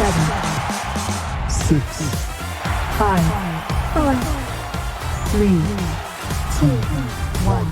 7, 6, 5, 4, 3, 2, 1.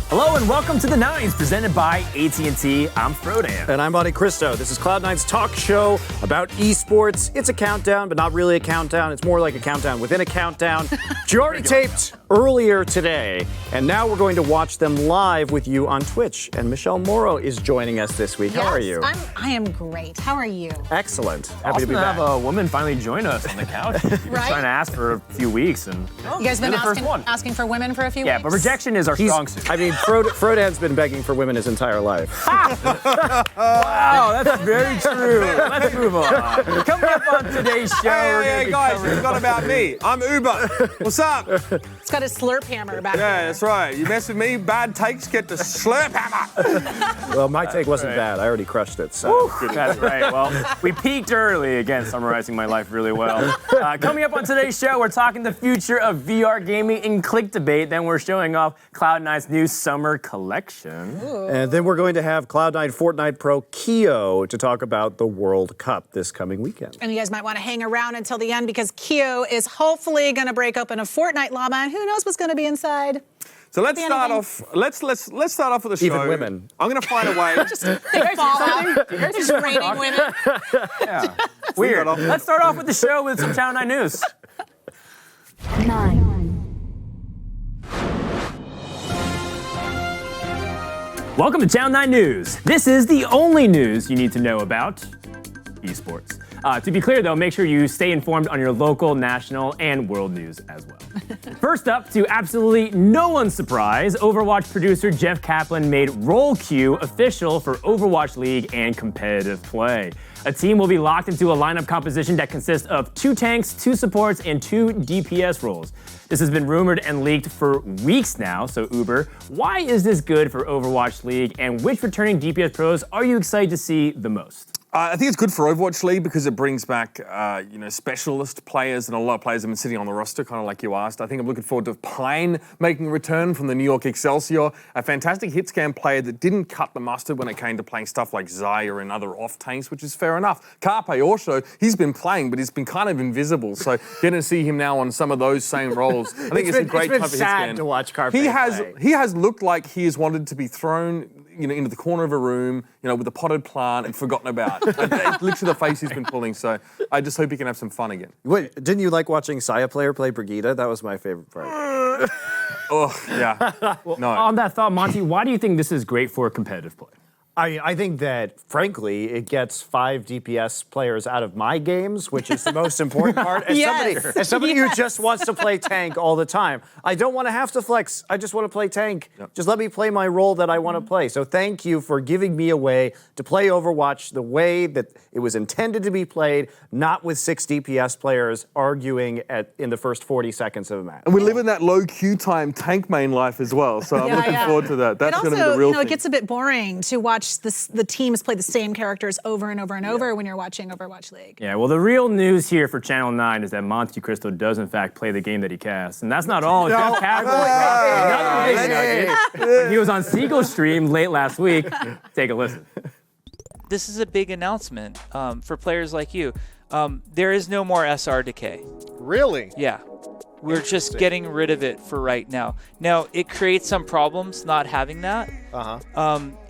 Hello and welcome to the Nines, presented by AT&T. I'm Frodan. And I'm Monte Cristo. This is Cloud9's talk show about esports. It's a countdown, but not really a countdown. It's more like a countdown within a countdown. Which you already taped earlier today. And now we're going to watch them live with you on Twitch. And Michelle Morrow is joining us this week. Yes, How are you? I am great. How are you? Excellent. Happy Awesome to be to back. have a woman finally join us on the couch. We've been Right? trying to ask for a few weeks, and You guys been you're the first one. asking for women for a few Yeah, weeks? but rejection is our strong suit. I mean, Frodan's been begging for women his entire life. Wow, that's very true. Let's move on. Coming up on today's show, we're gonna Hey, be guys, covering- you forgot about me. I'm Uber. What's up? It's got a slurp hammer back Yeah, there. that's right. You mess with me, bad takes get the slurp hammer. Well, my take wasn't bad. I already crushed it. So. That's right. Well, we peaked early. Again, summarizing my life really well. Coming up on today's show, we're talking the future of VR gaming in Click Debate. Then we're showing off Cloud9's new summer collection. And then we're going to have Cloud9 Fortnite Pro Keeoh to talk about the World Cup this coming weekend. And you guys might want to hang around until the end because Keeoh is hopefully going to break open a Fortnite llama, and who knows what's going to be inside. So let's start off. Let's start off with the show. Even women. I'm gonna find a way. Fallout. Just raining women. Yeah. Weird. Let's start off with the show with some Channel 9 news. 9, Welcome to Channel 9 News. This is the only news you need to know about esports. To be clear, though, make sure you stay informed on your local, national, and world news as well. First up, to absolutely no one's surprise, Overwatch producer Jeff Kaplan made Roll Queue official for Overwatch League and competitive play. A team will be locked into a lineup composition that consists of 2 tanks, 2 supports, and 2 DPS roles. This has been rumored and leaked for weeks now, so Uber, why is this good for Overwatch League, and which returning DPS pros are you excited to see the most? I think it's good for Overwatch League because it brings back, specialist players, and a lot of players have been sitting on the roster, kind of like you asked. I think I'm looking forward to Pine making a return from the New York Excelsior, a fantastic hit scan player that didn't cut the mustard when it came to playing stuff like Xayah and other off tanks, which is fair enough. Carpe also, he's been playing, but he's been kind of invisible, so getting to see him now on some of those same roles, I think it's a great type of hit scan. to watch Carpe He play. has looked like he has wanted to be thrown, into the corner of a room, with a potted plant and forgotten about. It's literally the face he's been pulling. So I just hope he can have some fun again. Wait, didn't you like watching Xayah player play Brigida? That was my favorite part. Oh yeah. No. On that thought, Monty, why do you think this is great for competitive play? I think that, frankly, it gets 5 DPS players out of my games, which is the most important part. As somebody who just wants to play tank all the time, I don't want to have to flex. I just want to play tank. Yep. Just let me play my role that I want to play. So thank you for giving me a way to play Overwatch the way that it was intended to be played, not with 6 DPS players arguing in the first 40 seconds of a match. And we live in that low queue time tank main life as well. So I'm looking forward to that. That's going to be the real thing. It gets a bit boring to watch the teams play the same characters over and over and over when you're watching Overwatch League. Yeah, well, the real news here for Channel 9 is that Monty Cristo does, in fact, play the game that he casts. And that's not all. Jeff Kaplan another big nugget. When he was on Siegel's stream late last week. Take a listen. This is a big announcement for players like you. There is no more SR decay. Really? Yeah. We're just getting rid of it for right now. Now, it creates some problems not having that.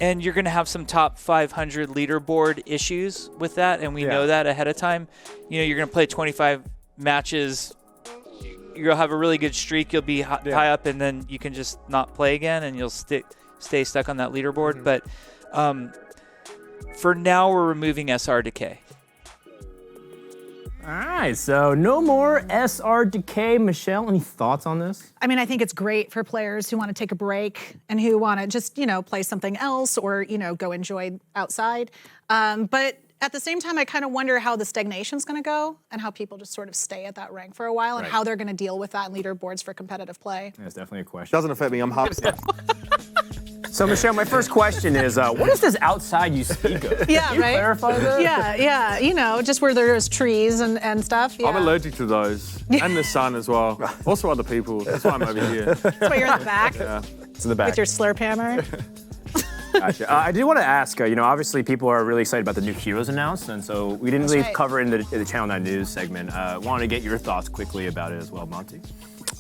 And you're going to have some top 500 leaderboard issues with that, and we know that ahead of time. You're going to play 25 matches. You'll have a really good streak. You'll be high up, and then you can just not play again, and you'll stay stuck on that leaderboard. But for now, we're removing SR decay. All right, so no more SR decay. Michelle, any thoughts on this? I mean, I think it's great for players who want to take a break and who want to just, play something else or, go enjoy outside. But at the same time, I kind of wonder how the stagnation's going to go and how people just sort of stay at that rank for a while and how they're going to deal with that in leaderboards for competitive play. That's definitely a question. Doesn't affect me. I'm happy. So, Michelle, my first question is, what is this outside you speak of? Yeah, Can you clarify that? Yeah, just where there's trees and stuff. Yeah. I'm allergic to those. And the sun as well. Also other people. That's why I'm over here. That's why you're in the back Yeah. It's in the back. with your slurp hammer. Gotcha. I did want to ask, obviously people are really excited about the new heroes announced, and so we didn't really cover it in the Channel 9 News segment. Wanted to get your thoughts quickly about it as well, Monty.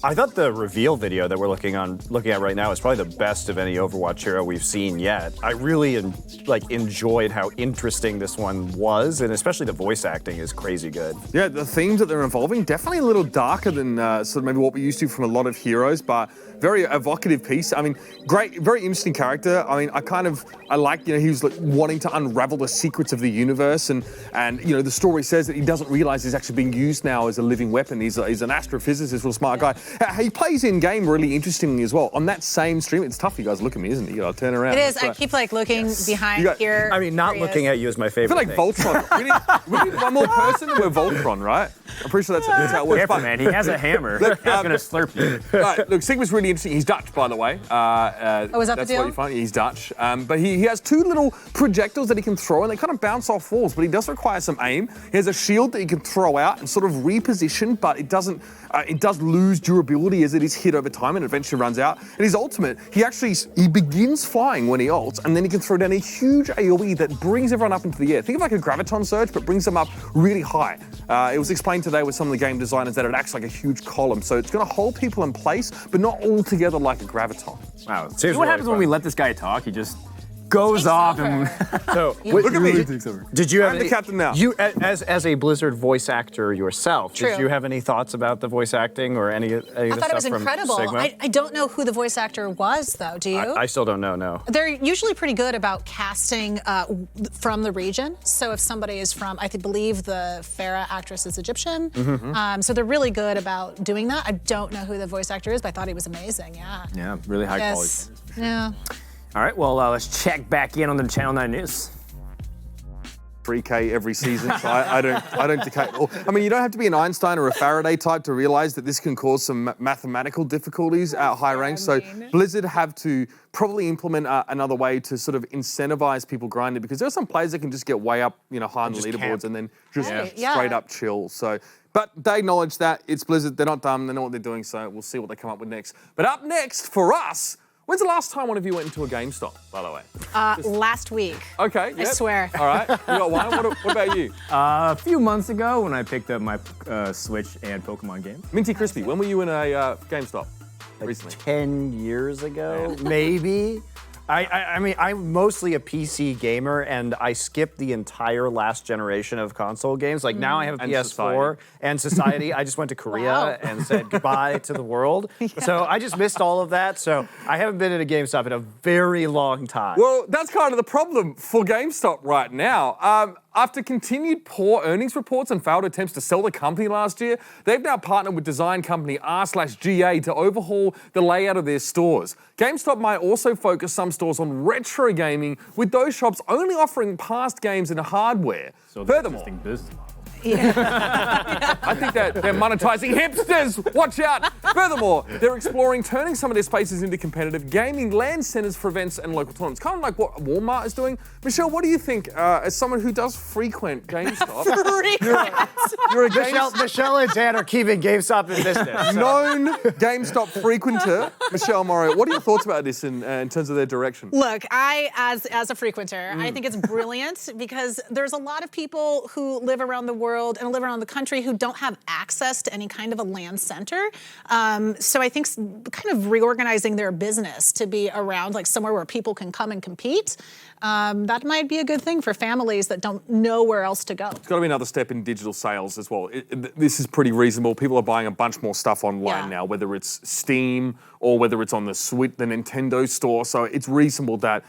I thought the reveal video that we're looking at right now is probably the best of any Overwatch hero we've seen yet. I really enjoyed how interesting this one was, and especially the voice acting is crazy good. Yeah, the themes that they're involving definitely a little darker than sort of maybe what we're used to from a lot of heroes, but very evocative piece. I mean, great, very interesting character. I mean, I like, he was wanting to unravel the secrets of the universe, and the story says that he doesn't realize he's actually being used now as a living weapon. He's an astrophysicist, real smart guy. He plays in game really interestingly as well. On that same stream, it's tough. You guys look at me, isn't it? You gotta turn around. It is. I keep looking behind here. I mean, not looking at you is my favorite. I feel like Voltron. we need one more person, and we're Voltron, right? I'm pretty sure that's how it works. Careful, man. He has a hammer. He's gonna slurp you. Right, look, Sigma's really interesting. He's Dutch, by the way. Is that the that's deal? what you find. He's Dutch. But he has two little projectiles that he can throw, and they kind of bounce off walls, but he does require some aim. He has a shield that he can throw out and sort of reposition, but it doesn't. It does lose durability as it is hit over time and eventually runs out. And his ultimate, he begins flying when he ults, and then he can throw down a huge AoE that brings everyone up into the air. Think of like a graviton surge, but brings them up really high. It was explained today with some of the game designers that it acts like a huge column, so it's going to hold people in place, but not all together like a graviton. Wow. See what happens when we let this guy talk? He just goes off and so look at me. Did you have I'm the captain now. You as a Blizzard voice actor yourself, True. did you have any thoughts about the voice acting or any of the stuff from Sigma? I thought it was incredible. I don't know who the voice actor was, though. Do you? I still don't know, no. They're usually pretty good about casting from the region. So if somebody is from, I believe the Farah actress is Egyptian. So they're really good about doing that. I don't know who the voice actor is, but I thought he was amazing. Yeah. Yeah, really high quality. Yeah. All right, well, let's check back in on the Channel 9 News. 3K every season, so I don't decay at all. I mean, you don't have to be an Einstein or a Faraday type to realize that this can cause some mathematical difficulties at high ranks. So Blizzard have to probably implement another way to sort of incentivize people grinding, because there are some players that can just get way up, high on the leaderboards and then just straight up chill. So, but they acknowledge that it's Blizzard. They're not dumb. They know what they're doing. So we'll see what they come up with next. But up next for us. When's the last time one of you went into a GameStop, by the way? Last week. Okay. I swear. All right. You got one? What about you? A few months ago when I picked up my Switch and Pokemon game. Minty Crispy, when were you in a GameStop recently? 10 years ago, maybe. I mean, I'm mostly a PC gamer, and I skipped the entire last generation of console games. Like now I have a And PS4 Society. and Society. I just went to Korea Wow. and said goodbye to the world. So I just missed all of that. So I haven't been in a GameStop in a very long time. Well, that's kind of the problem for GameStop right now. After continued poor earnings reports and failed attempts to sell the company last year, they've now partnered with design company R/GA to overhaul the layout of their stores. GameStop might also focus some stores on retro gaming, with those shops only offering past games and hardware. So Furthermore, interesting business model. I think that they're monetizing hipsters. Watch out. Furthermore, they're exploring turning some of their spaces into competitive gaming land centers for events and local tournaments. Kind of like what Walmart is doing. Michelle, what do you think, as someone who does frequent GameStop? You're a Michelle and Dan are keeping GameStop in business. known GameStop frequenter. Michelle Morrow, what are your thoughts about this in terms of their direction? Look, I, as a frequenter, I think it's brilliant because there's a lot of people who live around the world and live around the country who don't have access to any kind of a land center. So I think kind of reorganizing their business to be around like somewhere where people can come and compete, that might be a good thing for families that don't know where else to go. It's got to be another step in digital sales as well. This is pretty reasonable. People are buying a bunch more stuff online now, whether it's Steam or whether it's on the Switch, the Nintendo store. So it's reasonable that,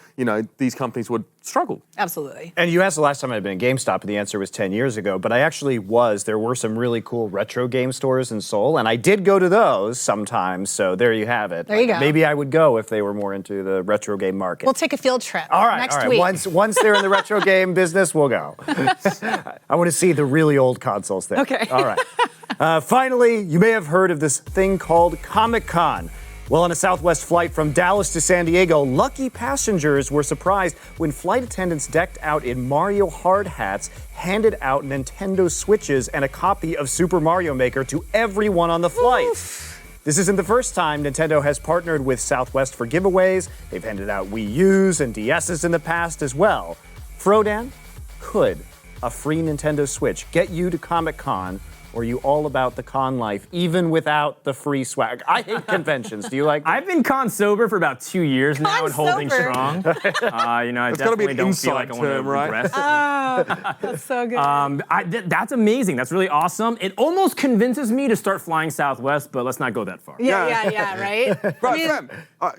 these companies would struggle. Absolutely. And you asked the last time I'd been at GameStop, and the answer was 10 years ago. But I actually was. There were some really cool retro game stores in Seoul, and I did go to those sometimes. So there you have it. There you go. Maybe I would go if they were more into the retro game market. We'll take a field trip next week. Once they're in the retro game business, we'll go. I want to see the really old consoles there. Okay. All right. Finally, you may have heard of this thing called Comic-Con. Well, on a Southwest flight from Dallas to San Diego, lucky passengers were surprised when flight attendants decked out in Mario hard hats handed out Nintendo Switches and a copy of Super Mario Maker to everyone on the flight. This isn't the first time Nintendo has partnered with Southwest for giveaways. They've handed out Wii U's and DS's in the past as well. Frodan, could a free Nintendo Switch get you to Comic-Con, or are you all about the con life, even without the free swag? I hate conventions. Do you like them? I've been con sober for about 2 years now and holding sober. strong. I It's gotta be definitely an don't feel like I inside want to term, right? regress. That's so good. That's amazing. That's really awesome. It almost convinces me to start flying Southwest, but let's not go that far. Yeah, right? Right, Sam.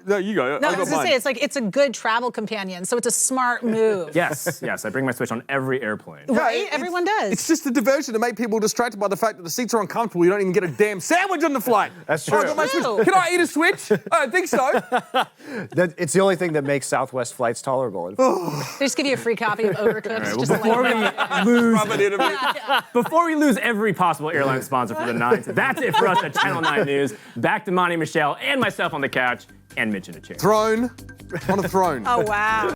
No, you go. No, I I've was got gonna mine. say it's a good travel companion, so it's a smart move. Yes, I bring my Switch on every airplane. Right? it's- Everyone does. It's just a diversion to make people distracted by the fact that the seats are uncomfortable. You don't even get a damn sandwich on the flight. That's Oh, I true. got my Switch. True. Can I eat a Switch? I don't think so. It's the only thing that makes Southwest flights tolerable. They just give you a free copy of Overcooked. Well, just before Rub it in a bit. Before we lose every possible airline sponsor for the night, that's it for us at Channel 9 News. Back to Monty, Michelle, and myself on the couch, and Mitch in a chair. Throne on a throne. Oh, wow.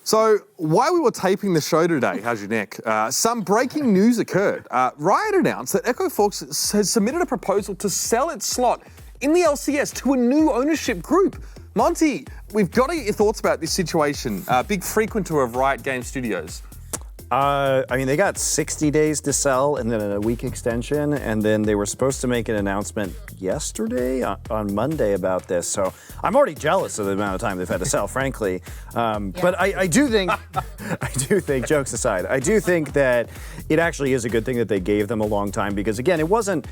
So while we were taping the show today, how's your neck? Some breaking news occurred. Riot announced that Echo Fox has submitted a proposal to sell its slot in the LCS to a new ownership group. Monty, we've got to get your thoughts about this situation. Big frequenter of Riot Game Studios. They got 60 days to sell and then a week extension, and then they were supposed to make an announcement yesterday on Monday about this. So I'm already jealous of the amount of time they've had to sell, frankly. But I do think, jokes aside, I do think that it actually is a good thing that they gave them a long time, because again, it wasn't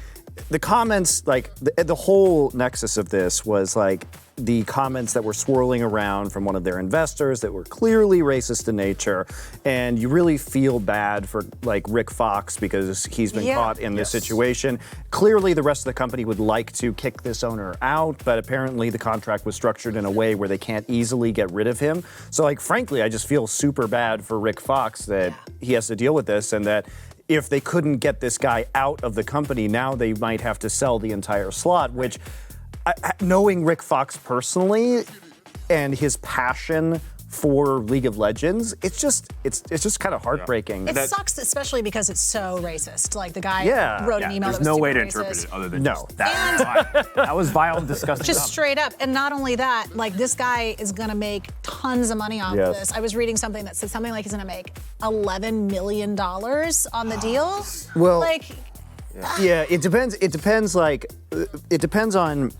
the comments, like the whole nexus of this was like the comments that were swirling around from one of their investors that were clearly racist in nature, and you really feel bad for like Rick Fox because he's been caught in this situation. Clearly the rest of the company would like to kick this owner out, but apparently the contract was structured in a way where they can't easily get rid of him. So like frankly, I just feel super bad for Rick Fox that he has to deal with this, and that if they couldn't get this guy out of the company, now they might have to sell the entire slot, which knowing Rick Fox personally and his passion for League of Legends, it's just kind of heartbreaking. It sucks, especially because it's so racist. Like the guy wrote an email There's that was no super way to racist. interpret it other than No. just that was vile and disgusting. Just stuff. straight up. And not only that, like this guy is gonna make tons of money off of this. I was reading something that said something like he's gonna make $11 million on the deal. Well, like, it depends. It depends on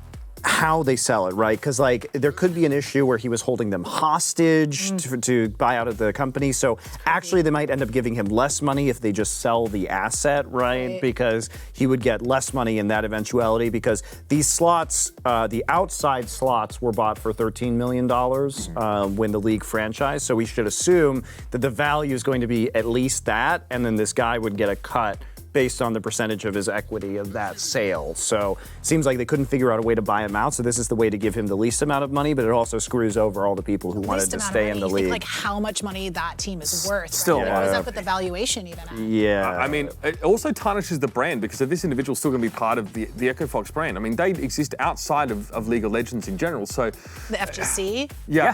how they sell it, right? Because like there could be an issue where he was holding them hostage to buy out of the company. So actually they might end up giving him less money if they just sell the asset, right? Because he would get less money in that eventuality, because these slots, the outside slots were bought for $13 million when the league franchised. So we should assume that the value is going to be at least that, and then this guy would get a cut based on the percentage of his equity of that sale. So it seems like they couldn't figure out a way to buy him out, so this is the way to give him the least amount of money, but it also screws over all the people who wanted to stay in the league. Like how much money that team is worth. Still, right? What does that put the valuation even at? Yeah. I mean, it also tarnishes the brand, because if this individual's still going to be part of the Echo Fox brand, I mean, they exist outside of League of Legends in general. So The FGC?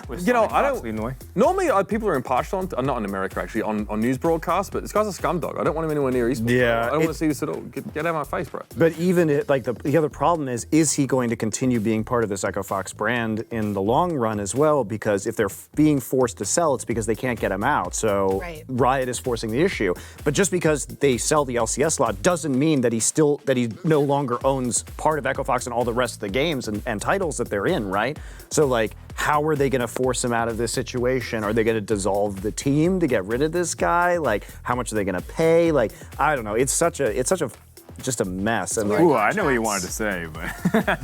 with you know, Sonic I Fox leading the way. don't. Normally, people are impartial on, not in America actually, on news broadcasts, but this guy's a scumdog. I don't want him anywhere near Esports. Yeah, I don't want to see this at all. Get out of my face, bro. But even the other problem is he going to continue being part of this Echo Fox brand in the long run as well? Because if they're being forced to sell, it's because they can't get him out. So Riot is forcing the issue. But just because they sell the LCS slot doesn't mean that he no longer owns part of Echo Fox and all the rest of the games and titles that they're in, right? So like, how are they going to force him out of this situation? Are they going to dissolve the team to get rid of this guy? Like, how much are they going to pay? Like, I don't know. It's such a just a mess. And like, Ooh, I know what you wanted to say, but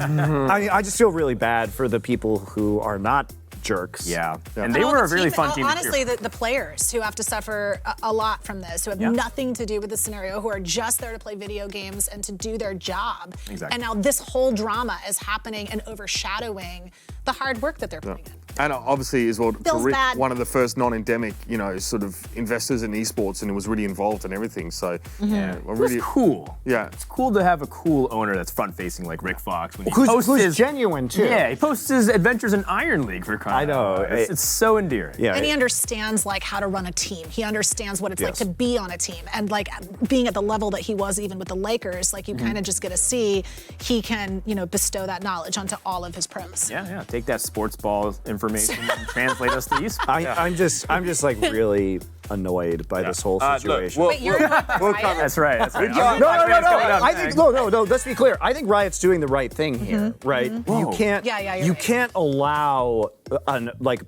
I just feel really bad for the people who are not jerks. And they Well, were the a really team- fun team. to cheer Honestly, for. the players who have to suffer a lot from this, who have nothing to do with the scenario, who are just there to play video games and to do their job. Exactly. And now this whole drama is happening and overshadowing the hard work that they're putting in. And obviously, as well, Feels Rick, bad. one of the first non-endemic, sort of investors in esports, and was really involved in everything. So, Yeah, I really, it's cool. yeah. It's cool to have a cool owner that's front-facing like Rick Fox. When he Who's posts his, genuine too. Yeah, he posts his adventures in Iron League for crying I know. out loud. It's so endearing. Yeah. And he understands like how to run a team. He understands what it's like Yes. to be on a team. And like being at the level that he was even with the Lakers, like you kind of just get to see he can, bestow that knowledge onto all of his pros. Yeah. Take that sports ball information and translate us to esports. I'm just like really annoyed by this whole situation. Wait, you're not Riot? That's right. That's right. No. I think no. Let's be clear. I think Riot's doing the right thing here, right? You can't. Yeah, you're you right. can't allow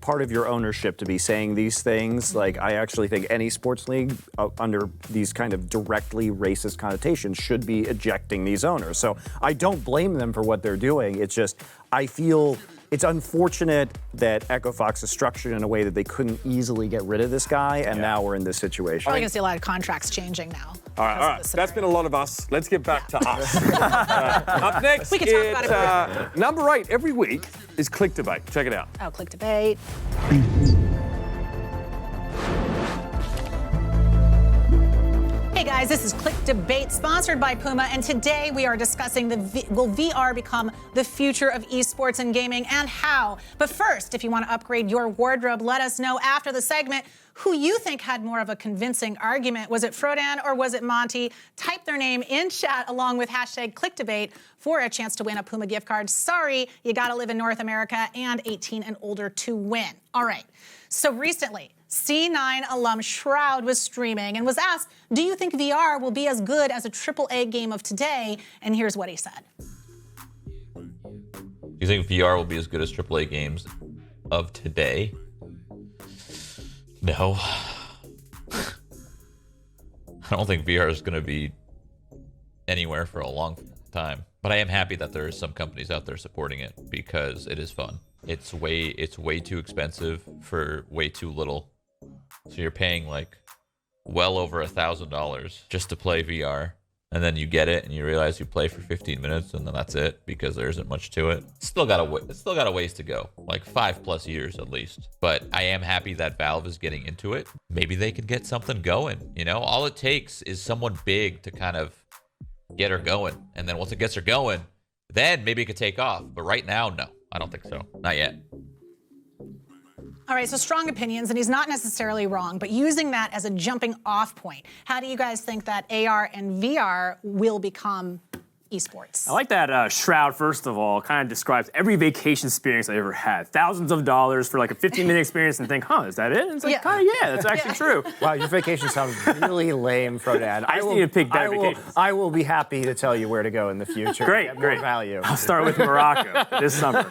part of your ownership to be saying these things. Like, I actually think any sports league under these kind of directly racist connotations should be ejecting these owners. So I don't blame them for what they're doing. It's just I feel. It's unfortunate that Echo Fox is structured in a way that they couldn't easily get rid of this guy, and now we're in this situation. Probably gonna see a lot of contracts changing now. All right. That's been a lot of us. Let's get back to us. Up next, We can talk about it number 8 every week is Click Debate. Check it out. Oh, click debate. Hey guys, this is Click Debate sponsored by Puma, and today we are discussing will VR become the future of esports and gaming and how? But first, if you want to upgrade your wardrobe, let us know after the segment who you think had more of a convincing argument. Was it Frodan or was it Monty? Type their name in chat along with hashtag ClickDebate for a chance to win a Puma gift card. Sorry, you gotta live in North America and 18 and older to win. All right, so recently, C9 alum Shroud was streaming and was asked, do you think VR will be as good as a AAA game of today? And here's what he said. Do you think VR will be as good as AAA games of today? No. I don't think VR is going to be anywhere for a long time. But I am happy that there are some companies out there supporting it because it is fun. It's way too expensive for way too little. So you're paying like well over $1,000 just to play VR. And then you get it and you realize you play for 15 minutes and then that's it because there isn't much to it. It's still got a ways to go, like 5+ years at least. But I am happy that Valve is getting into it. Maybe they can get something going, All it takes is someone big to kind of get her going. And then once it gets her going, then maybe it could take off. But right now, no, I don't think so. Not yet. All right, so strong opinions, and he's not necessarily wrong, but using that as a jumping off point, how do you guys think that AR and VR will become esports? I like that Shroud, first of all, kind of describes every vacation experience I ever had. Thousands of dollars for like a 15-minute experience and think, is that it? And it's like, that's actually true. Wow, your vacation sounds really lame, Frodan. I just need to pick better vacations. I will be happy to tell you where to go in the future. Great. Value. I'll start with Morocco this summer.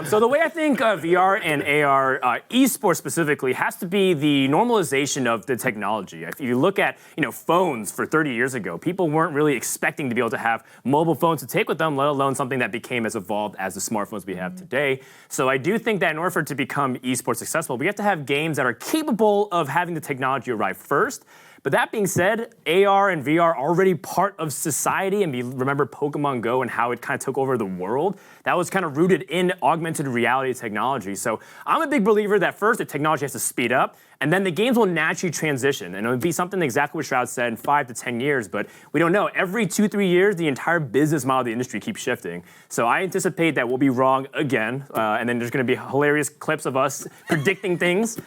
So the way I think VR and AR, esports specifically, has to be the normalization of the technology. If you look at phones for 30 years ago, people weren't really expecting to be able to have mobile phones to take with them, let alone something that became as evolved as the smartphones we have today. So I do think that in order for it to become esports successful, we have to have games that are capable of having the technology arrive first. But that being said, AR and VR are already part of society, and we remember Pokemon Go and how it kind of took over the world. That was kind of rooted in augmented reality technology. So I'm a big believer that first the technology has to speed up, and then the games will naturally transition. And it'll be something exactly what Shroud said in 5 to 10 years, but we don't know. Every 2-3 years, the entire business model of the industry keeps shifting. So I anticipate that we'll be wrong again, and then there's going to be hilarious clips of us predicting things.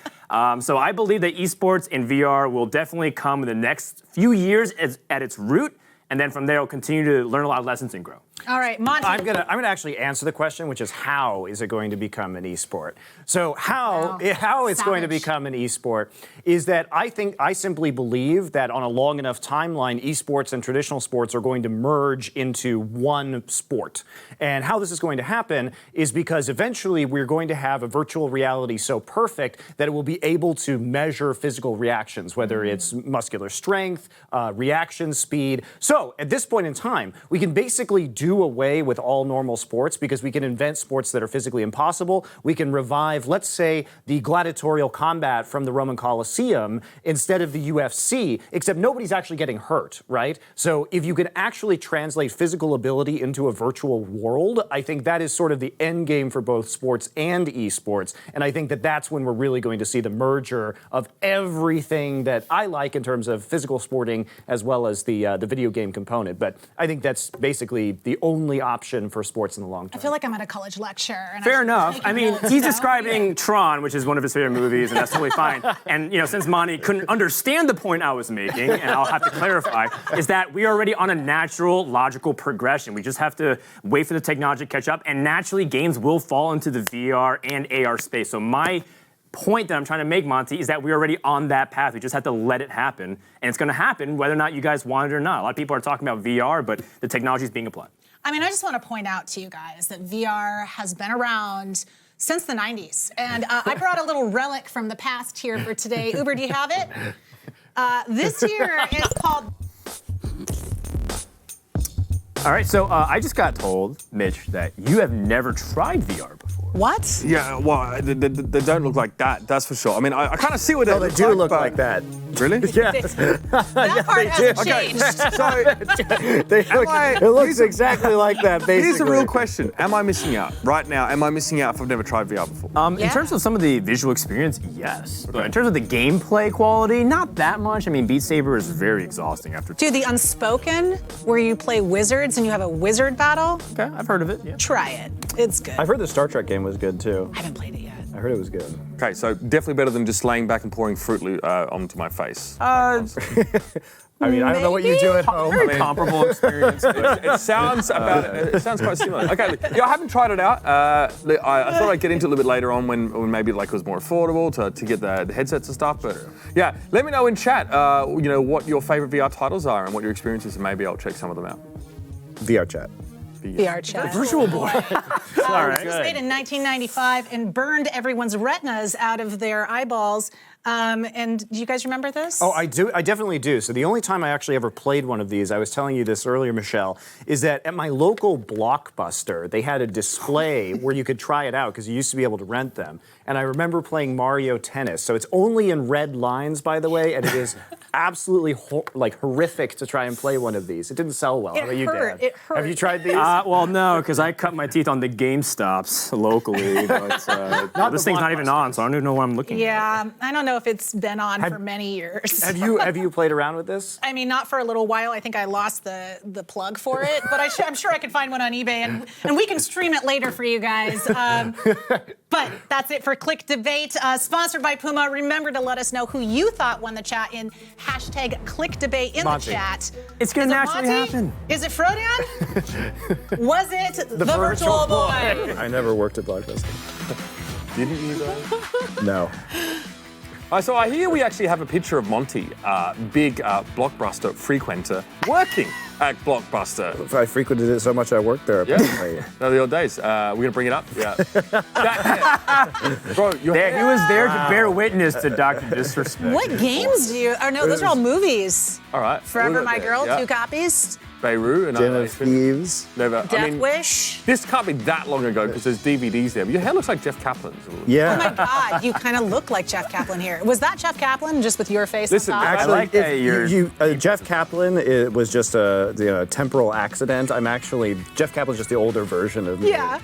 So I believe that esports and VR will definitely come in the next few years at its root, and then from there, it'll continue to learn a lot of lessons and grow. All right, Monty. I'm gonna actually answer the question, which is how is it going to become an esport? So how it's going to become an esport is that I simply believe that on a long enough timeline, esports and traditional sports are going to merge into one sport. And how this is going to happen is because eventually we're going to have a virtual reality so perfect that it will be able to measure physical reactions, whether it's muscular strength, reaction speed. So at this point in time, we can basically do do away with all normal sports because we can invent sports that are physically impossible. We can revive, let's say, the gladiatorial combat from the Roman Colosseum instead of the UFC, except nobody's actually getting hurt, right? So if you can actually translate physical ability into a virtual world, I think that is sort of the end game for both sports and esports. And I think that that's when we're really going to see the merger of everything that I like in terms of physical sporting as well as the video game component. But I think that's basically the only option for sports in the long term. I feel like I'm at a college lecture. And Fair I'm enough. taking I mean, notes, he's so- describing Tron, which is one of his favorite movies, and that's totally fine. And since Monty couldn't understand the point I was making, and I'll have to clarify, is that we are already on a natural, logical progression. We just have to wait for the technology to catch up, and naturally, games will fall into the VR and AR space. So my point that I'm trying to make, Monty, is that we're already on that path. We just have to let it happen, and it's going to happen whether or not you guys want it or not. A lot of people are talking about VR, but the technology is being applied. I mean, I just want to point out to you guys that VR has been around since the 90s. And I brought a little relic from the past here for today. Uber, do you have it? This here is called... All right, so I just got told, Mitch, that you have never tried VR before. What? Yeah, well, they don't look like that, that's for sure. I mean, I kind of see what Oh, they do look like that. Really? Yeah. That part hasn't changed. It looks exactly like that, basically. Here's the real question. Am I missing out? Right now, am I missing out if I've never tried VR before? In terms of some of the visual experience, yes. But in terms of the gameplay quality, not that much. I mean, Beat Saber is very exhausting after. Dude, the Unspoken, where you play wizards and you have a wizard battle, Okay, I've heard of it, yeah. try it. It's good. I've heard the Star Trek game was good, too. I haven't played it yet. I heard it was good. Okay, so definitely better than just laying back and pouring Fruit Loop onto my face. I mean, I don't know what you do at home. Very comparable experience. It sounds quite similar. Okay, yeah, I haven't tried it out. I thought I'd get into it a little bit later on when maybe like it was more affordable to get the headsets and stuff. But yeah, let me know in chat, what your favorite VR titles are and what your experience is, and maybe I'll check some of them out. VR chat. VR chat. Virtual boy. All right. It was made in 1995 and burned everyone's retinas out of their eyeballs. And do you guys remember this? Oh, I do. I definitely do. So the only time I actually ever played one of these, I was telling you this earlier, Michelle, is that at my local Blockbuster, they had a display where you could try it out because you used to be able to rent them. And I remember playing Mario Tennis. So it's only in red lines, by the way, and it is absolutely horrific to try and play one of these. It didn't sell well. It How about you, hurt. Dad? It hurt. Have you tried these? Well, no, because I cut my teeth on the GameStops locally, but this thing's not even on, so I don't even know what I'm looking at. Yeah, I don't know if it's been on for many years. Have you played around with this? I mean, not for a little while. I think I lost the plug for it, but I'm sure I can find one on eBay, and we can stream it later for you guys. But that's it for Click Debate, sponsored by Puma. Remember to let us know who you thought won the chat in hashtag Click Debate in Monty. the chat. It's going to naturally happen. Is it Frodion? Was it the virtual boy? I never worked at Blockbuster. Didn't you though? No. So I hear we actually have a picture of Monty, big Blockbuster frequenter, working at Blockbuster. I frequented it so much I worked there, apparently. No, the old days. We're going to bring it up? Yeah. Bro, He was there to bear witness to Dr. Disrespect. What games do you? Oh no, those are all movies. All right. Forever My Girl, Yeah. 2 copies. Beirut and Den of Thieves. Never. Death Wish. This can't be that long ago because there's DVDs there. But your hair looks like Jeff Kaplan's. A little bit. Yeah. Oh my God, you kind of look like Jeff Kaplan here. Was that Jeff Kaplan just with your face Listen, on top? Actually, like that you're- Jeff Kaplan, it was just a temporal accident. Jeff Kaplan's just the older version of me. Yeah,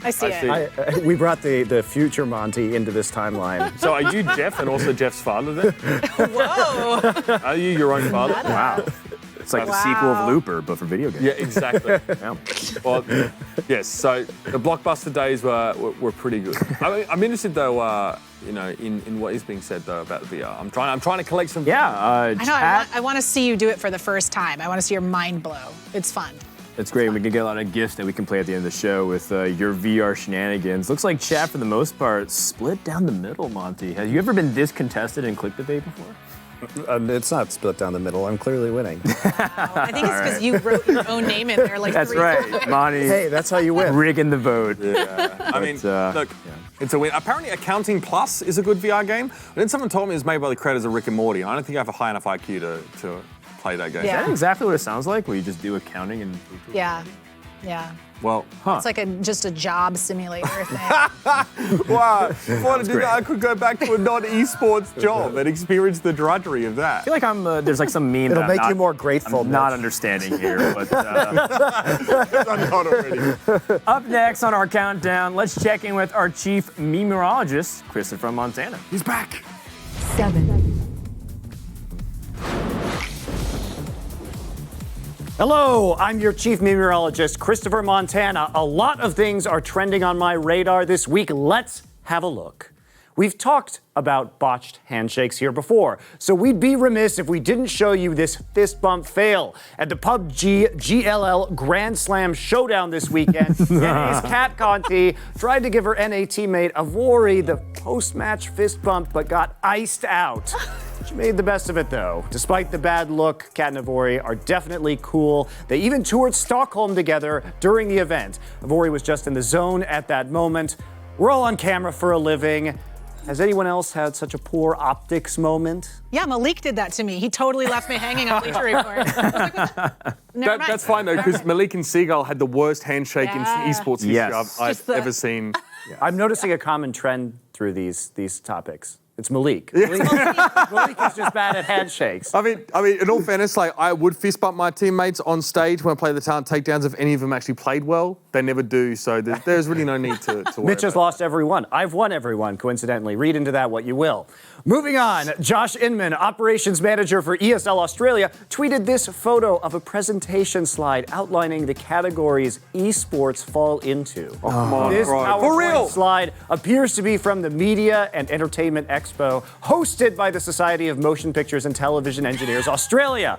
I see it. We brought the future Monty into this timeline. So are you Jeff and also Jeff's father then? Whoa. Are you your own father? Wow. It's like the sequel of Looper, but for video games. Yeah, exactly. Yeah. Well, yes. So the Blockbuster days were pretty good. I'm interested though, in what is being said though about the VR. I'm trying to collect some. Yeah. I know. Chat. I want to see you do it for the first time. I want to see your mind blow. It's fun. It's great. We can get a lot of gifts that we can play at the end of the show with your VR shenanigans. Looks like chat, for the most part, split down the middle, Monty. Have you ever been this contested in Click Debate before? It's not split down the middle. I'm clearly winning. I think it's because you wrote your own name in there like That's 3 right, times. Monty. Hey, that's how you win. Rigging the vote. Yeah. I mean, look, yeah. it's a win. Apparently, Accounting Plus is a good VR game. But then someone told me it's made by the creators of Rick and Morty. I don't think I have a high enough IQ to play that game. Yeah. Is that exactly what it sounds like? Where you just do accounting and. Yeah. Yeah. Well, It's like just a job simulator thing. wow. If I wanted to do that, I could go back to a non-esports job and experience the drudgery of that. I feel like there's like some meme It'll that make I'm you more grateful. I'm not understanding here, but I'm not already. up next on our countdown, let's check in with our chief memeorologist, Christopher from Montana. He's back. 7, Hello, I'm your chief meteorologist, Christopher Montana. A lot of things are trending on my radar this week. Let's have a look. We've talked about botched handshakes here before, so we'd be remiss if we didn't show you this fist bump fail at the PUBG GLL Grand Slam Showdown this weekend. NA's Kat Conti tried to give her NA teammate Avori the post-match fist bump, but got iced out. She made the best of it, though. Despite the bad look, Kat and Avori are definitely cool. They even toured Stockholm together during the event. Avori was just in the zone at that moment. We're all on camera for a living. Has anyone else had such a poor optics moment? Yeah, Malik did that to me. He totally left me hanging on Bleacher Report. That's fine, though, because Malik and Seagull had the worst handshake in esports history I've ever seen. I'm noticing a common trend through these topics. It's Malik. Malik is just bad at handshakes. I mean, in all fairness, like I would fist bump my teammates on stage when I play the talent takedowns if any of them actually played well. They never do, so there's really no need to worry. Mitch has lost every one. I've won every one, coincidentally. Read into that what you will. Moving on, Josh Inman, operations manager for ESL Australia, tweeted this photo of a presentation slide outlining the categories esports fall into. Oh, come on, this bro. PowerPoint For real slide appears to be from the Media and Entertainment Expo, hosted by the Society of Motion Pictures and Television Engineers Australia.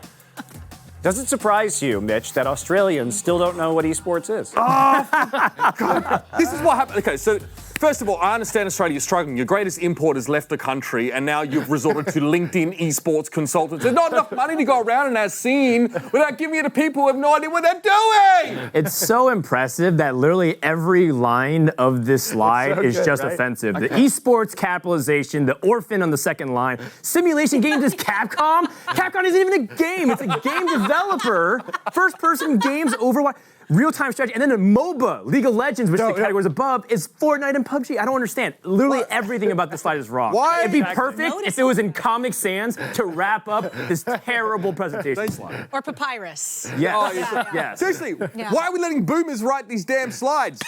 Does it surprise you, Mitch, that Australians still don't know what esports is? God. This is what happened. Okay, so first of all, I understand Australia's struggling. Your greatest import has left the country, and now you've resorted to LinkedIn esports consultants. There's not enough money to go around in our scene without giving it to people who have no idea what they're doing. It's so impressive that literally every line of this slide is just offensive. The esports capitalization, the orphan on the second line, simulation games is Capcom. Capcom isn't even a game. It's a game developer. First-person games, Overwatch. Real-time strategy, and then the MOBA, League of Legends, which is the categories above, is Fortnite and PUBG. I don't understand. Literally everything about this slide is wrong. Why? It'd be perfect if it was in Comic Sans to wrap up this terrible presentation slide. Or Papyrus. Yes. Oh, Yes. Seriously, why are we letting boomers write these damn slides?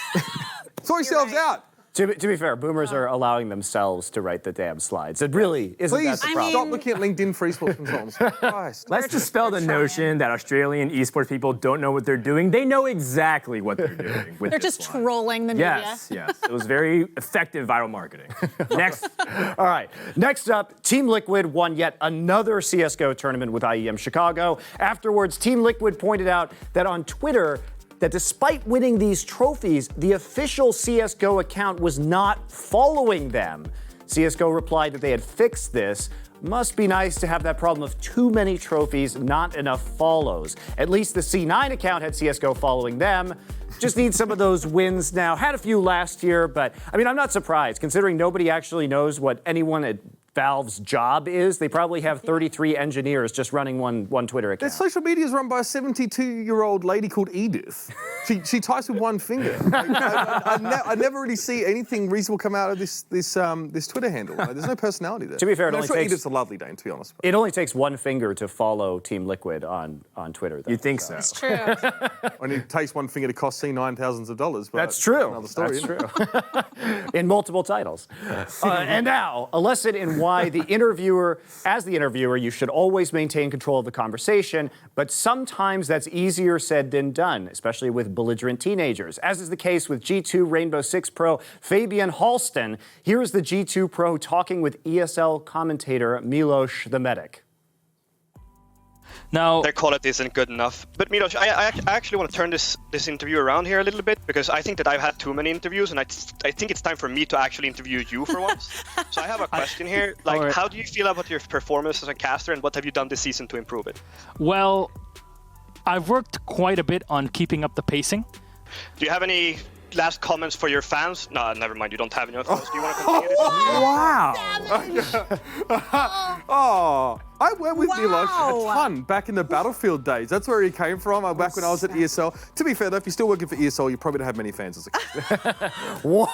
Sort yourselves out. To be fair, boomers are allowing themselves to write the damn slides. It really isn't Please that the problem. stop looking at LinkedIn for esports consultants. Christ. Let's dispel the notion that Australian esports people don't know what they're doing. They know exactly what they're doing. With They're this just slide. trolling the media. Yes. It was very effective viral marketing. Next. All right. Next up, Team Liquid won yet another CSGO tournament with IEM Chicago. Afterwards, Team Liquid pointed out that on Twitter, that despite winning these trophies, the official CSGO account was not following them. CSGO replied that they had fixed this. Must be nice to have that problem of too many trophies, not enough follows. At least the C9 account had CSGO following them. Just need some of those wins now. Had a few last year, but I mean, I'm not surprised considering nobody actually knows what anyone at Valve's job is. They probably have 33 engineers just running one Twitter account. Their social media is run by a 72-year-old lady called Edith. She types with one finger. I never really see anything reasonable come out of this Twitter handle. There's no personality there. To be fair, I'm sure Edith's a lovely dame, to be honest. It only takes one finger to follow Team Liquid on Twitter, though. You think so? It's true. And it takes one finger to cost C9 thousands of dollars. But That's true. Another story, That's true. In multiple titles. And now, a lesson in why as the interviewer, you should always maintain control of the conversation, but sometimes that's easier said than done, especially with belligerent teenagers, as is the case with G2 Rainbow Six Pro Fabian Halston. Here is the G2 Pro talking with ESL commentator Milos the Medic. Now, their quality isn't good enough. But Milos, I actually want to turn this interview around here a little bit, because I think that I've had too many interviews, and I think it's time for me to actually interview you for once. So I have a question here. Like, how do you feel about your performance as a caster, and what have you done this season to improve it? Well, I've worked quite a bit on keeping up the pacing. Do you have any last comments for your fans? No, never mind. You don't have any. Do you want to continue this? Wow. Oh, I went with Milosh a ton back in the Battlefield days. That's where he came from. Back when I was at ESL. To be fair, though, if you're still working for ESL, you probably don't have many fans as a kid. Whoa!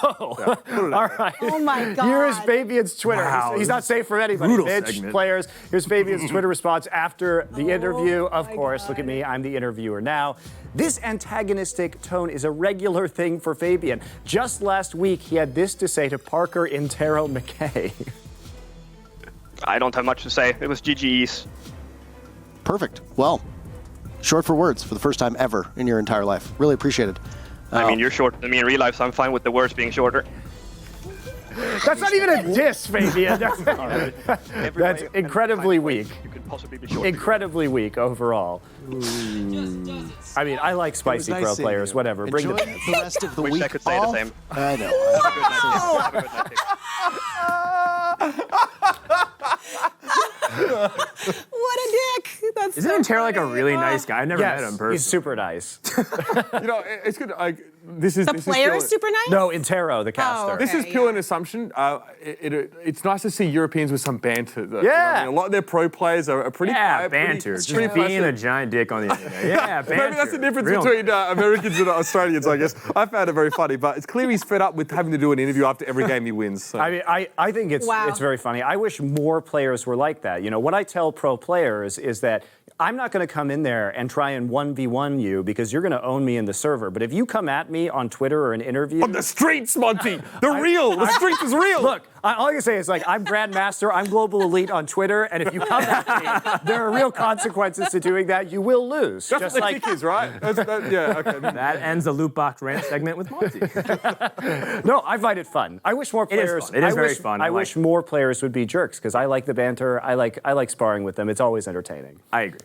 All right. Oh my God. Here is Fabian's Twitter. Wow, He's not safe from anybody. brutal Mitch, segment. players. Here's Fabian's Twitter response after the interview. Of course, look at me. I'm the interviewer now. This antagonistic tone is a regular thing for Fabian. Just last week, he had this to say to Parker Intero McKay. I don't have much to say. It was GG's. Perfect. Well, short for words for the first time ever in your entire life. Really appreciate it. I mean, you're shorter than me in real life, so I'm fine with the words being shorter. That's not even a diss, Fabian. That's incredibly weak. You could possibly be shorter. Incredibly weak overall. I mean, I like spicy nice pro seeing players. you. Whatever. Enjoy Bring the the rest of the Wish week. I could say the same. I know. Have a good night. What a dick. That's Isn't Intero like a really nice guy? I've never met him Yes, personally. he's super nice. It's good. This is the this player is is super nice? No, Intero, the caster. okay. This is pure an assumption. It's nice to see Europeans with some banter. Though. Yeah. I mean, a lot of their pro players are pretty Yeah, quiet, pretty- banter. Just pretty being a classic. giant dick on the internet. Yeah, banter. Maybe that's the difference Real between Americans and Australians, I guess. I found it very funny, but it's clear he's fed up with having to do an interview after every game he wins. So. I mean, I think it's very funny. I wish more players were like that. You know, what I tell pro players is that I'm not going to come in there and try and 1v1 you because you're going to own me in the server. But if you come at me on Twitter or an interview... On the streets, Monty! The streets is real! Look, all I can say is, like, I'm Grandmaster, I'm Global Elite on Twitter, and if you come at me, there are real consequences to doing that. You will lose. That's Just what like the kick is, right? Yeah, okay. That ends the loot box rant segment with Monty. No, I find it fun. I wish more players... fun. It is very fun. I wish more players would be jerks, because I like the banter. I like sparring with them. It's always entertaining. I agree.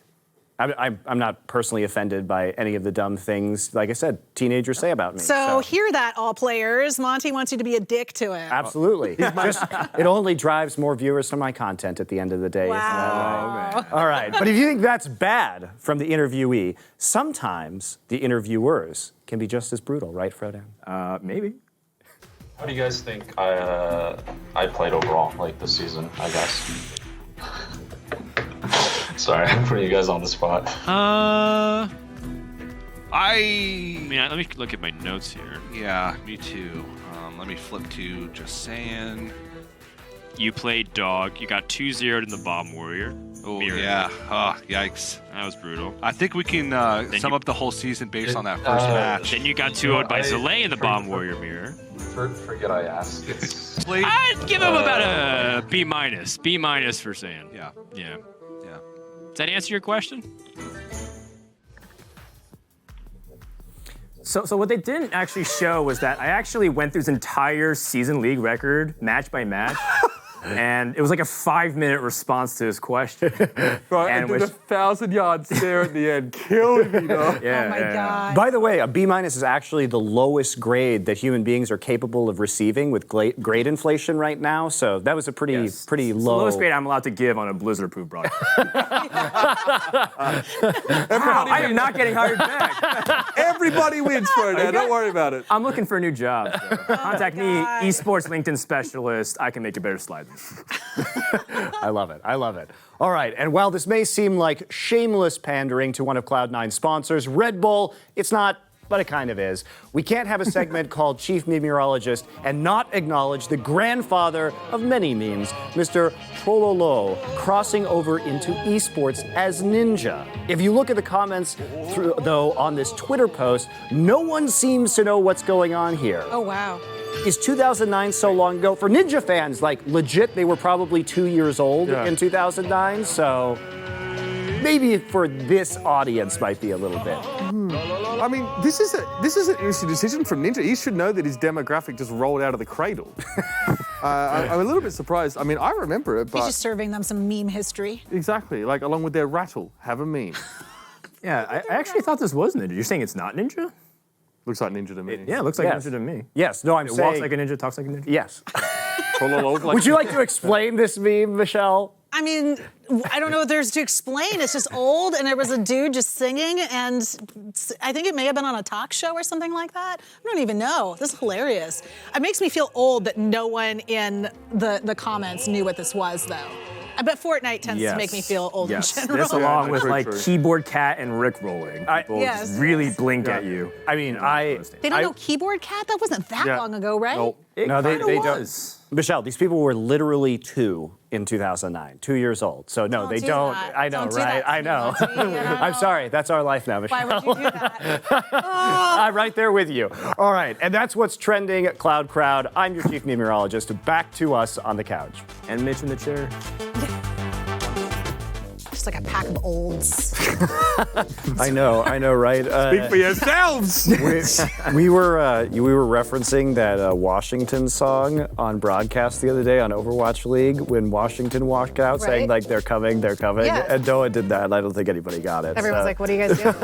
I'm not personally offended by any of the dumb things, like I said, teenagers say about me. So hear that, all players. Monty wants you to be a dick to him. Absolutely. It only drives more viewers to my content at the end of the day. Wow. All right. But if you think that's bad from the interviewee, sometimes the interviewers can be just as brutal, right, Frodan? Maybe. How do you guys think I played overall, like this season, I guess? Sorry, I'm putting you guys on the spot. I mean, let me look at my notes here. Yeah, me too. Let me flip to just saying. You played dog. You got 2-0'd in the Bomb Warrior. Oh, yeah. Oh, yikes. That was brutal. I think we can sum up the whole season based on that first match. Then you got 2-0'd by Zalay in the Bomb Warrior mirror. Forget I asked. I'd give him about a B-. B- for saying. Yeah. Does that answer your question? So what they didn't actually show was that I actually went through his entire season league record, match by match. And it was like a 5-minute response to his question. Right, and did a 1,000-yard stare at the end. Killed me, though. Oh my God. By the way, a B- is actually the lowest grade that human beings are capable of receiving with grade inflation right now. So that was a pretty low. It's the lowest grade I'm allowed to give on a Blizzard-approved broadcast. I am not getting hired back. Everybody wins for it now. Don't worry about it. I'm looking for a new job. So contact me, Esports LinkedIn specialist. I can make a better slide. I love it. I love it. All right. And while this may seem like shameless pandering to one of Cloud9's sponsors, Red Bull, it's not, but it kind of is. We can't have a segment called Chief Memeorologist and not acknowledge the grandfather of many memes, Mr. Trololo, crossing over into esports as Ninja. If you look at the comments, though, on this Twitter post, no one seems to know what's going on here. Oh, wow. Is 2009 so long ago? For Ninja fans, like legit, they were probably 2 years old in 2009, so maybe for this audience might be a little bit. I mean, this is an interesting decision from Ninja. He should know that his demographic just rolled out of the cradle. I'm a little bit surprised. I mean, I remember it, but... He's just serving them some meme history. Exactly, like along with their rattle, have a meme. Yeah, I actually thought this was Ninja. You're saying it's not Ninja? Looks like Ninja to me. Yeah, it looks like Ninja to me. Yes, no, I'm It saying... walks like a ninja, talks like a ninja. Yes. Would you like to explain this meme, Michelle? I mean, I don't know what there's to explain. It's just old, and there was a dude just singing, and I think it may have been on a talk show or something like that. I don't even know. This is hilarious. It makes me feel old that no one in the comments knew what this was, though. But Fortnite tends to make me feel old in general. This along with true, like true. keyboard cat and Rick rolling. People just really blink at you. I mean, They don't know keyboard cat? That wasn't that long ago, right? No, they was. don't. Michelle, these people were literally 2 in 2009, 2 years old. So no, they do don't. that. I know, Don't do right? that I to me, know. Lindsay, you know? I'm sorry. That's our life now, Michelle. Why would you do that? I'm right there with you. All right, and that's what's trending at Cloud Crowd. I'm your chief meteorologist. Back to us on the couch. And Mitch in the chair. Just like a pack of olds. I know, right? Speak for yourselves. We were referencing that Washington song on broadcast the other day on Overwatch League when Washington walked out saying like they're coming. Yeah. And Noah did that, and I don't think anybody got it. Everyone's like, what are you guys doing?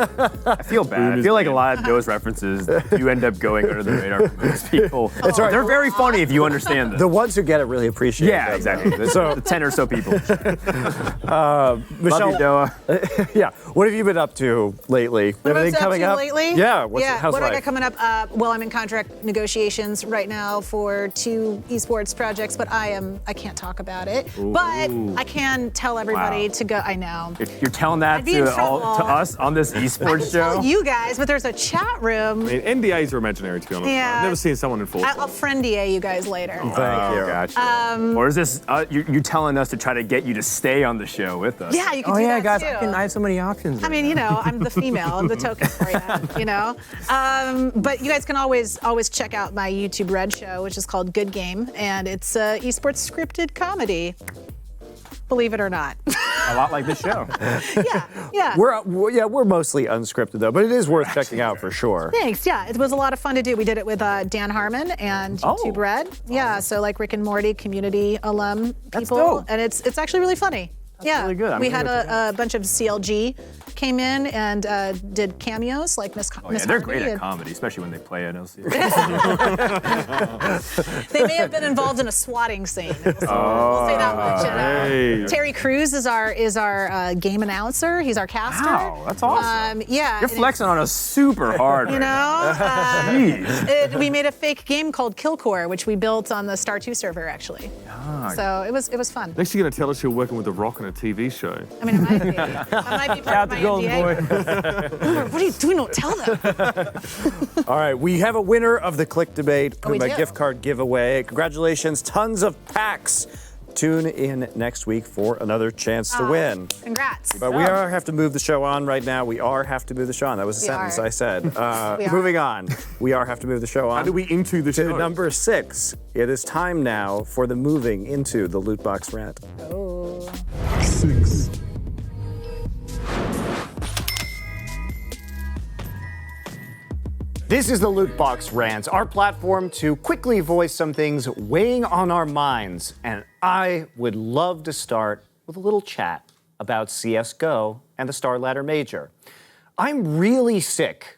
I feel bad. I feel like a lot of those references do end up going under the radar for most people. That's right. They're very funny if you understand them. The ones who get it really appreciate it. Yeah, exactly. So the 10 or so people. Michelle, Love you, Noah. yeah. What have you been up to lately? What Anything have I coming been up up to lately? Yeah. How's what do I life? got coming up? Well, I'm in contract negotiations right now for 2 esports projects, but I can't talk about it. Ooh. But I can tell everybody to go. I know. You're telling that I'd be in to trouble. us on this esports show? Tell you guys, but there's a chat room. I mean, NDAs are imaginary, to be honest. Yeah. I've never seen someone in full. I'll friend DA you guys later. Thank you. Gotcha. Or is this you telling us to try to get you to stay on the show with us? Yeah, you can do that guys, too. I have so many options. I mean, you know, I'm the female. I'm the token for you, you know? But you guys can always check out my YouTube Red show, which is called Good Game, and it's esports scripted comedy. Believe it or not. A lot like this show. Yeah. We're mostly unscripted though, but it is worth checking out for sure. Thanks. Yeah, it was a lot of fun to do. We did it with Dan Harmon and YouTube Red. Yeah, so like Rick and Morty community alum people, dope. and it's actually really funny. That's really good. We had a bunch of CLG came in and did cameos like Miss Yeah, they're great at comedy, especially when they play at LC. They may have been involved in a swatting scene. We'll say that much. Hey. Terry Crews is our game announcer. He's our caster. Wow, that's awesome. Yeah. You're flexing on us super hard. You know, Jeez. we made a fake game called Killcore, which we built on the Star 2 server actually. So it was fun. Next, you're going to tell us you're working with The Rock on a TV show. I mean, it might be. I might be part of my NDA. What are you doing? Don't tell them. All right, we have a winner of the Click Debate, we my do. gift card giveaway. Congratulations, tons of packs. Tune in next week for another chance to win. Congrats. But we have to move the show on right now. We have to move the show on. That was a sentence I said. Moving on. We have to move the show on. How do we into the show? To number 6. It is time now for the moving into the loot box rant. 6. This is the Loot Box Rant, our platform to quickly voice some things weighing on our minds. And I would love to start with a little chat about CSGO and the Star Ladder Major. I'm really sick,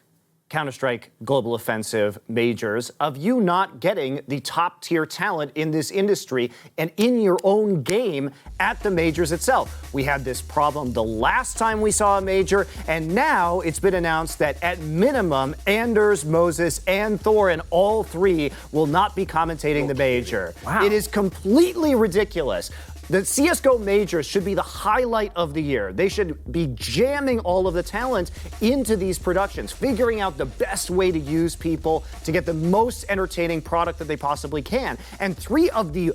Counter-Strike Global Offensive majors, of you not getting the top-tier talent in this industry and in your own game at the majors itself. We had this problem the last time we saw a major, and now it's been announced that at minimum, Anders, Moses, and Thorin, all 3, will not be commentating the major. Wow. It is completely ridiculous. The CSGO majors should be the highlight of the year. They should be jamming all of the talent into these productions, figuring out the best way to use people to get the most entertaining product that they possibly can. And 3 of the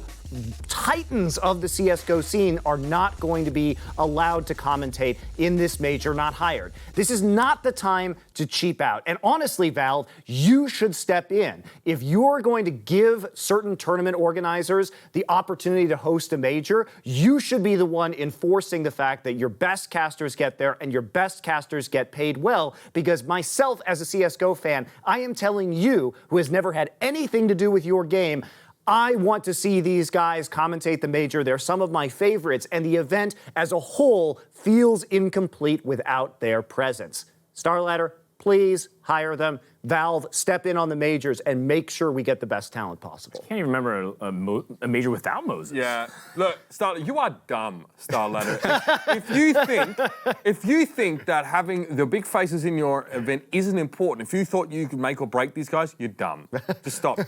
titans of the CSGO scene are not going to be allowed to commentate in this major, not hired. This is not the time to cheap out. And honestly, Valve, you should step in. If you're going to give certain tournament organizers the opportunity to host a major, you should be the one enforcing the fact that your best casters get there and your best casters get paid well, because myself as a CSGO fan, I am telling you, who has never had anything to do with your game, I want to see these guys commentate the major. They're some of my favorites, and the event as a whole feels incomplete without their presence. Star Ladder, please hire them. Valve step in on the majors and make sure we get the best talent possible. I can't even remember a major without Moses. Yeah. Look, Starladder, you are dumb, Starladder. if you think that having the big faces in your event isn't important, if you thought you could make or break these guys, you're dumb. Just stop.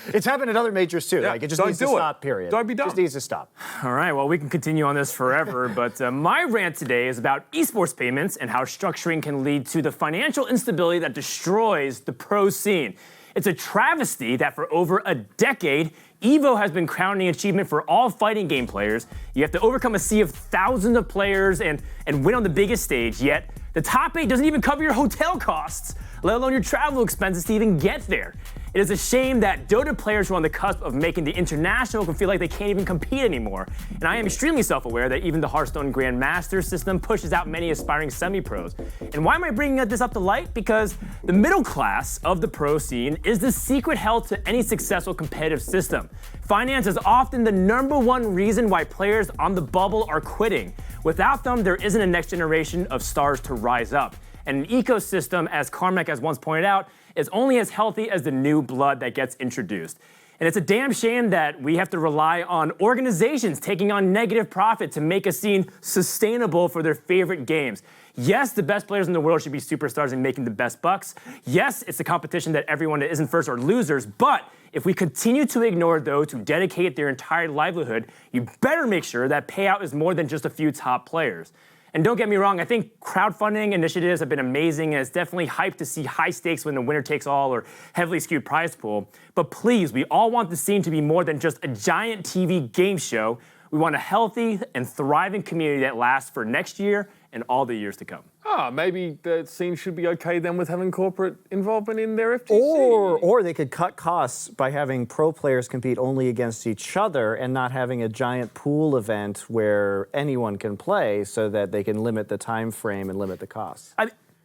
It's happened at other majors too. Yeah, Like it just needs to stop, period. Don't be dumb. It just needs to stop. All right, well, we can continue on this forever, but my rant today is about esports payments and how structuring can lead to the financial instability that destroys the pro scene. It's a travesty that for over a decade, EVO has been crowning achievement for all fighting game players. You have to overcome a sea of thousands of players and win on the biggest stage, yet the top 8 doesn't even cover your hotel costs, let alone your travel expenses to even get there. It is a shame that Dota players who are on the cusp of making the international can feel like they can't even compete anymore. And I am extremely self-aware that even the Hearthstone Grandmaster system pushes out many aspiring semi-pros. And why am I bringing this up to light? Because the middle class of the pro scene is the secret hell to any successful competitive system. Finance is often the #1 reason why players on the bubble are quitting. Without them, there isn't a next generation of stars to rise up. And an ecosystem, as Carmack has once pointed out, is only as healthy as the new blood that gets introduced. And it's a damn shame that we have to rely on organizations taking on negative profit to make a scene sustainable for their favorite games. Yes, the best players in the world should be superstars and making the best bucks. Yes, it's a competition that everyone that isn't first are losers, but if we continue to ignore those who dedicate their entire livelihood, you better make sure that payout is more than just a few top players. And don't get me wrong, I think crowdfunding initiatives have been amazing, and it's definitely hyped to see high stakes when the winner takes all or heavily skewed prize pool. But please, we all want the scene to be more than just a giant TV game show. We want a healthy and thriving community that lasts for next year and all the years to come. Maybe the scene should be okay then with having corporate involvement in their FGC. Or they could cut costs by having pro players compete only against each other and not having a giant pool event where anyone can play so that they can limit the time frame and limit the costs.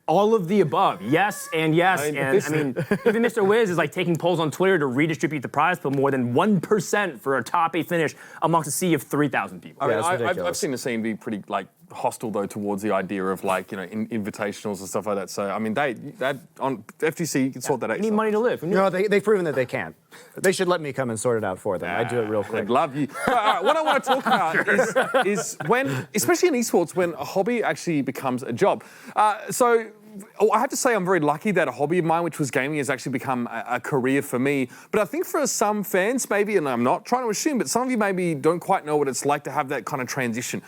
All of the above, yes and yes. Even Mr. Wiz is like taking polls on Twitter to redistribute the prize pool more than 1% for a top 8 finish amongst a sea of 3,000 people. I've seen the scene be pretty hostile though towards the idea of invitationals and stuff like that. So I mean, that on FTC you can sort that out. You need money to live. No, they've proven that they can't. They should let me come and sort it out for them. I do it real quick. I'd love you. What I want to talk about is when, especially in esports, when a hobby actually becomes a job. I have to say I'm very lucky that a hobby of mine, which was gaming, has actually become a career for me. But I think for some fans, maybe, and I'm not trying to assume, but some of you maybe don't quite know what it's like to have that kind of transition.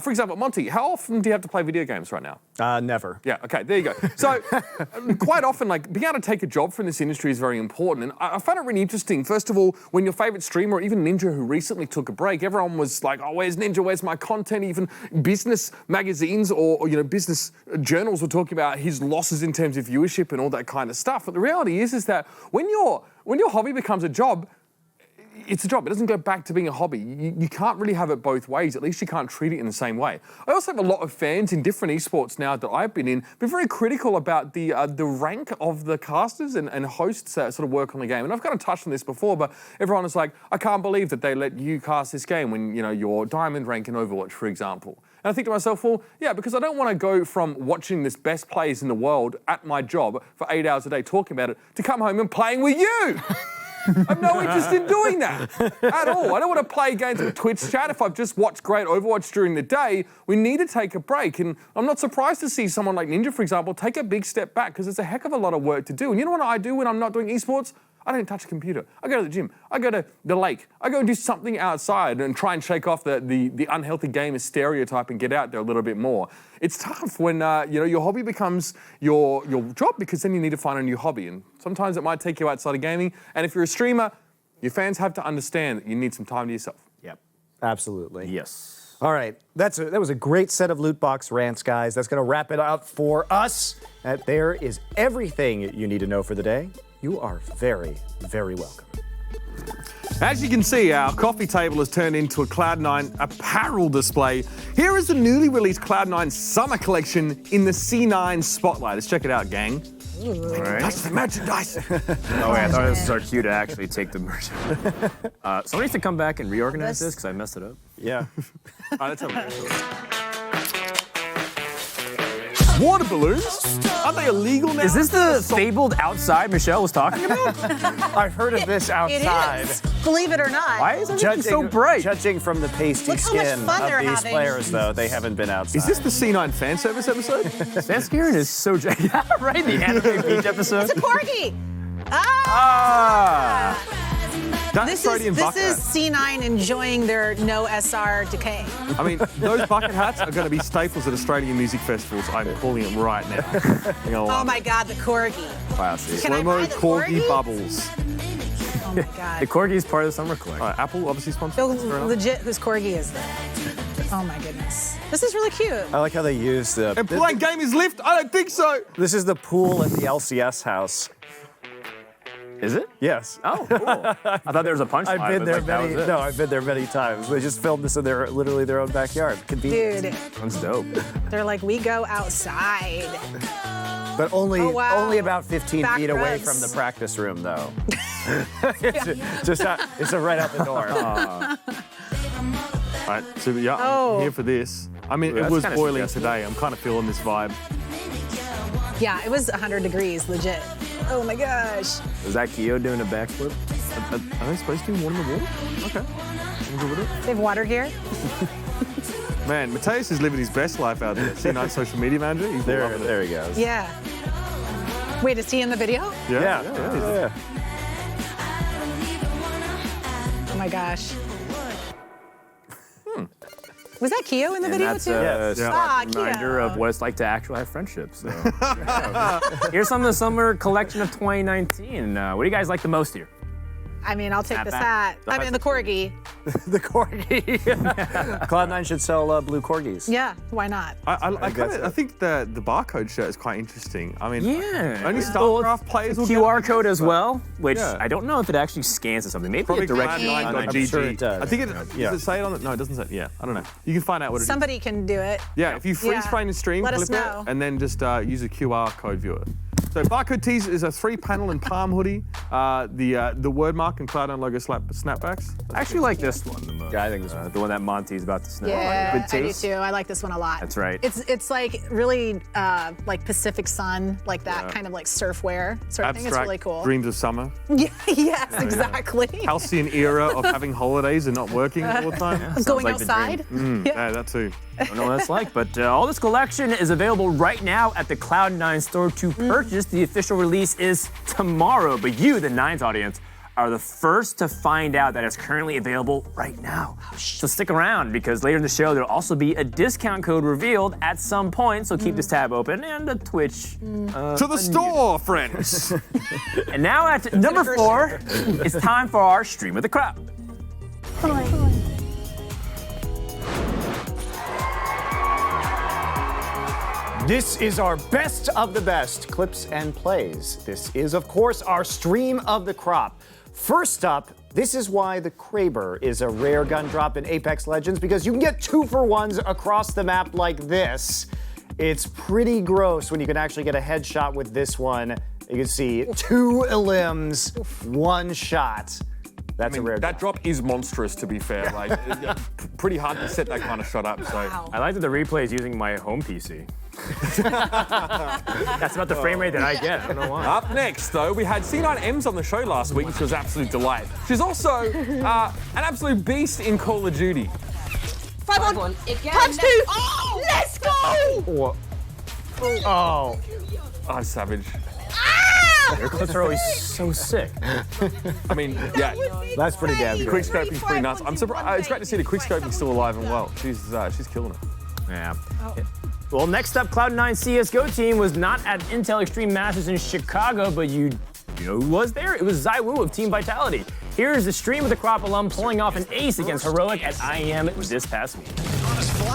For example, Monty, how often do you have to play video games right now? Never. Yeah, okay, there you go. So quite often, being able to take a job from this industry is very important. And I find it really interesting. First of all, when your favorite streamer, or even Ninja, who recently took a break, everyone was like, oh, where's Ninja? Where's my content? Even business magazines or business journals were talking about his losses in terms of viewership and all that kind of stuff. But the reality is that when your hobby becomes a job, it's a job. It doesn't go back to being a hobby. You can't really have it both ways. At least you can't treat it in the same way. I also have a lot of fans in different esports now that I've been in, been very critical about the rank of the casters and hosts that sort of work on the game. And I've kind of touched on this before, but everyone is like, I can't believe that they let you cast this game when you're diamond rank in Overwatch, for example. And I think to myself, well, yeah, because I don't want to go from watching this best players in the world at my job for 8 hours a day talking about it to come home and playing with you. I have no interest in doing that at all. I don't want to play games with Twitch chat. If I've just watched great Overwatch during the day, we need to take a break. And I'm not surprised to see someone like Ninja, for example, take a big step back because it's a heck of a lot of work to do. And you know what I do when I'm not doing esports? I don't touch a computer. I go to the gym. I go to the lake. I go and do something outside and try and shake off the unhealthy gamer stereotype and get out there a little bit more. It's tough when your hobby becomes your job because then you need to find a new hobby. And sometimes it might take you outside of gaming. And if you're a streamer, your fans have to understand that you need some time to yourself. Yep, absolutely. Yes. All right, that was a great set of loot box rants, guys. That's going to wrap it up for us. There is everything you need to know for the day. You are very, very welcome. As you can see, our coffee table has turned into a Cloud9 apparel display. Here is the newly released Cloud9 Summer Collection in the C9 Spotlight. Let's check it out, gang. All right. Touch the merchandise. Oh, wait, I thought this was our cue to actually take the merchandise. Someone needs to come back and reorganize this because I messed it up. Yeah. All right, let's have a look. Water balloons? Aren't they illegal now? Is this the fabled outside Michelle was talking about? I've heard of this outside. It is, believe it or not. Why is everything so bright? Judging from the pasty Look how much skin fun of they're these having. players, though, they haven't been outside. Is this the C9 fan service episode? Sanskaren is so right, the anime beach episode. It's a corgi. That's This is C9 enjoying their no SR decay. I mean, those bucket hats are going to be staples at Australian music festivals. I'm calling it right now. Oh my God, the corgi. Classic. Can I buy the corgi? bubbles. Oh my God. The corgi is part of the summer collection. Apple obviously sponsored. So legit, whose corgi is that? Oh my goodness. This is really cute. I like how they use the... And playing game is lift? I don't think so. This is the pool at the LCS house. Is it? Yes. Oh, cool. I thought there was a punchline. I've been there that was it. I've been there many times. They just filmed this in literally their own backyard. Convenient. Dude, That's dope. they're like, we go outside. But only about 15 Back feet away rubs. from the practice room, though. It's right out the door. All right, so yeah, I'm here for this. I mean, Yeah, it was that's kinda boiling suggestive. today. I'm kind of feeling this vibe. Yeah, it was 100 degrees, legit. Oh my gosh. Was that Keeoh doing a backflip? Are they supposed to be one in the water? Okay. I'm good with it. They have water gear. Man, Mateus is living his best life out there. C9 social media manager. He's loving it. There he goes. Yeah. Wait, is he in the video? Yeah. Oh my gosh. Was that Keeoh in the And video that's too? a Ah, reminder Keeoh. of what it's like to actually have friendships. So. Here's some of the summer collection of 2019. What do you guys like the most here? I mean, I'll take Not this bad. hat. I mean, the corgi. The corgi. Cloud9 should sell blue corgis. Yeah, why not? I think the barcode shirt is quite interesting. I mean, Yeah. only Well, StarCraft players will QR get it, code as well, which Yeah. I don't know if it actually scans to something. Maybe Probably it directly. Cloud9.gg. I'm sure it does. I think it does it say it on it? No, it doesn't say. Yeah, I don't know. You can find out what it is. Somebody can do it. Yeah, if you freeze frame and stream, Let us clip know. it, and then just use a QR code viewer. So barcode tees is a 3-panel and palm hoodie. The word mark and Cloud9 logo snapbacks. I actually like this one the most. Yeah, I think this one. The one that Monty's about to snap. Yeah, Good I do taste. too. I like this one a lot. That's right. It's like really like Pacific Sun, like that kind of like surf wear sort of thing. It's Abstract really cool. dreams of summer. Yeah, yes, exactly. Halcyon era of having holidays and not working all the time. Going like the dream. outside. Yeah, that too. I don't know what that's like, but all this collection is available right now at the Cloud9 store to purchase. The official release is tomorrow, but you, the Nines audience, are the first to find out that it's currently available right now. So stick around, because later in the show, there'll also be a discount code revealed at some point, so keep this tab open, and a Twitch. To the store, friends. And now at number 4, it's time for our Stream of the Crowd. This is our best of the best clips and plays. This is, of course, our stream of the crop. First up, this is why the Kraber is a rare gun drop in Apex Legends, because you can get 2-for-1s across the map like this. It's pretty gross when you can actually get a headshot with this one. You can see 2 limbs, 1 shot. That's a rare That drop is monstrous, to be fair. Like, pretty hard to set that kind of shot up. So I like that the replay is using my home PC. That's about the frame rate that I get. I don't know why. Up next, though, we had C9 Ems on the show last week, which was absolute delight. She's also an absolute beast in Call of Duty. 5-on-1. Punch 2. Oh, Let's go. Oh. Oh, savage. Your clips are always so sick. I mean, yeah. That's pretty damn good. Quickscoping's pretty nuts. I'm surprised. It's great to see the quickscoping still alive and well. She's killing it. Yeah. Well, next up, Cloud9 CSGO team was not at Intel Extreme Masters in Chicago, but you know who was there? It was ZywOo of Team Vitality. Here's the Stream of the Crop alum pulling off an ace against Heroic at IEM this past week.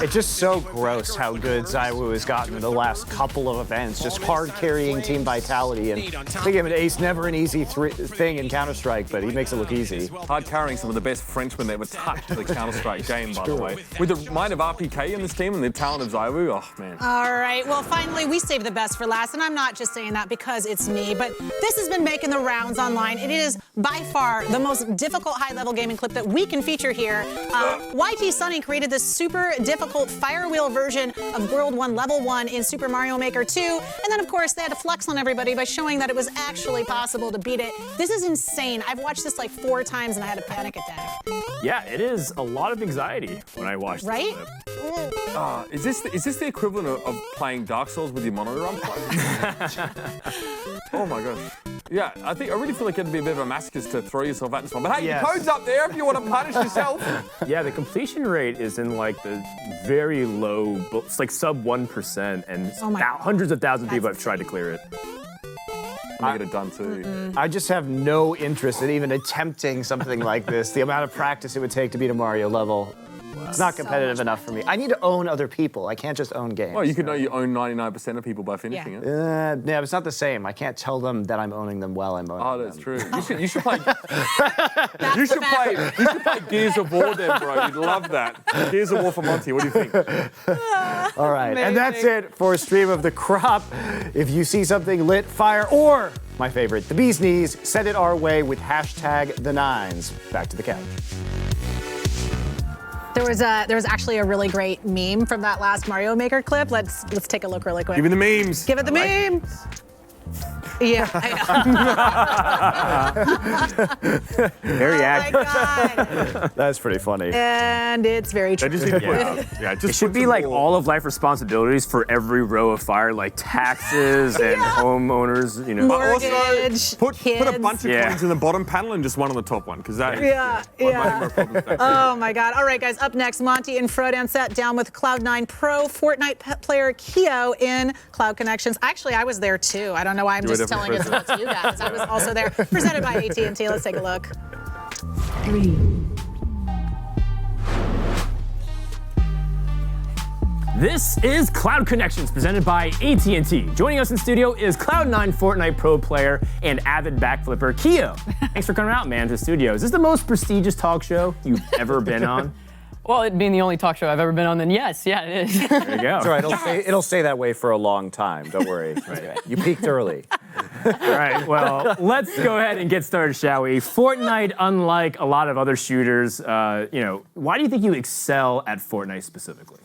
It's just so gross how good ZywOo has gotten in the last couple of events, just hard carrying Team Vitality. And I think him and Ace, never an easy thing in Counter-Strike, but he makes it look easy. Hard carrying some of the best Frenchmen that ever touched the Counter-Strike game, by the way. With the mind of RPK in this team and the talent of ZywOo, oh man. All right, well, finally, we saved the best for last, and I'm not just saying that because it's me, but this has been making the rounds online. It is by far the most difficult high-level gaming clip that we can feature here. YT Sunny created this super difficult difficult fire wheel version of World 1 Level 1 in Super Mario Maker 2. And then, of course, they had to flex on everybody by showing that it was actually possible to beat it. This is insane. I've watched this like 4 times and I had a panic attack. Yeah, it is a lot of anxiety when I watched Right? Is this the equivalent of playing Dark Souls with your monitor unplugged? Oh my gosh. Yeah, I really feel like it'd be a bit of a masochist to throw yourself at this one. But hey, Yes. your code's up there if you want to punish yourself. Yeah, the completion rate is in like the very low, it's like sub 1%, and Oh my God. hundreds of thousands of people have tried to clear it. I get it done too. I just have no interest in even attempting something like this. The amount of practice it would take to beat a Mario level. It's not competitive enough for me. I need to own other people. I can't just own games. Well, you could know you own 99% of people by finishing it. Yeah, but it's not the same. I can't tell them that I'm owning them while I'm owning them. Oh, that's true. You should play. You should play Gears of War then, bro. You'd love that. Gears of War for Monty. What do you think? All right, and that's it for Stream of the Crop. If you see something lit, fire, or my favorite, the bee's knees, send it our way with hashtag the nines. Back to the couch. There was actually a really great meme from that last Mario Maker clip. Let's take a look really quick. Give me the memes. Give it the memes. Yeah, I know. Very accurate. God. That's pretty funny. And it's very true. They just need to put It should be like all of life responsibilities for every row of fire, like taxes and homeowners, you know. Mortgage, Put a kids. bunch of coins in the bottom panel and just one on the top one, because that is Yeah. more problems there. Oh my God. All right, guys, up next, Monty and Frodan sat down with Cloud9 Pro Fortnite player Keeoh in Cloud Connections. Actually, I was there too. I don't know why I'm just telling it to you guys. I was also there. Presented by AT&T. Let's take a look. This is Cloud Connections presented by AT&T. Joining us in studio is Cloud9 Fortnite Pro player and avid backflipper Keeoh. Thanks for coming out, man, to the studio. Is this the most prestigious talk show you've ever been on? Well, it being the only talk show I've ever been on, then yes, yeah, it is. There you go. It's all right. It'll stay that way for a long time. Don't worry. You peaked early. All right, well, let's go ahead and get started, shall we? Fortnite, unlike a lot of other shooters, why do you think you excel at Fortnite specifically?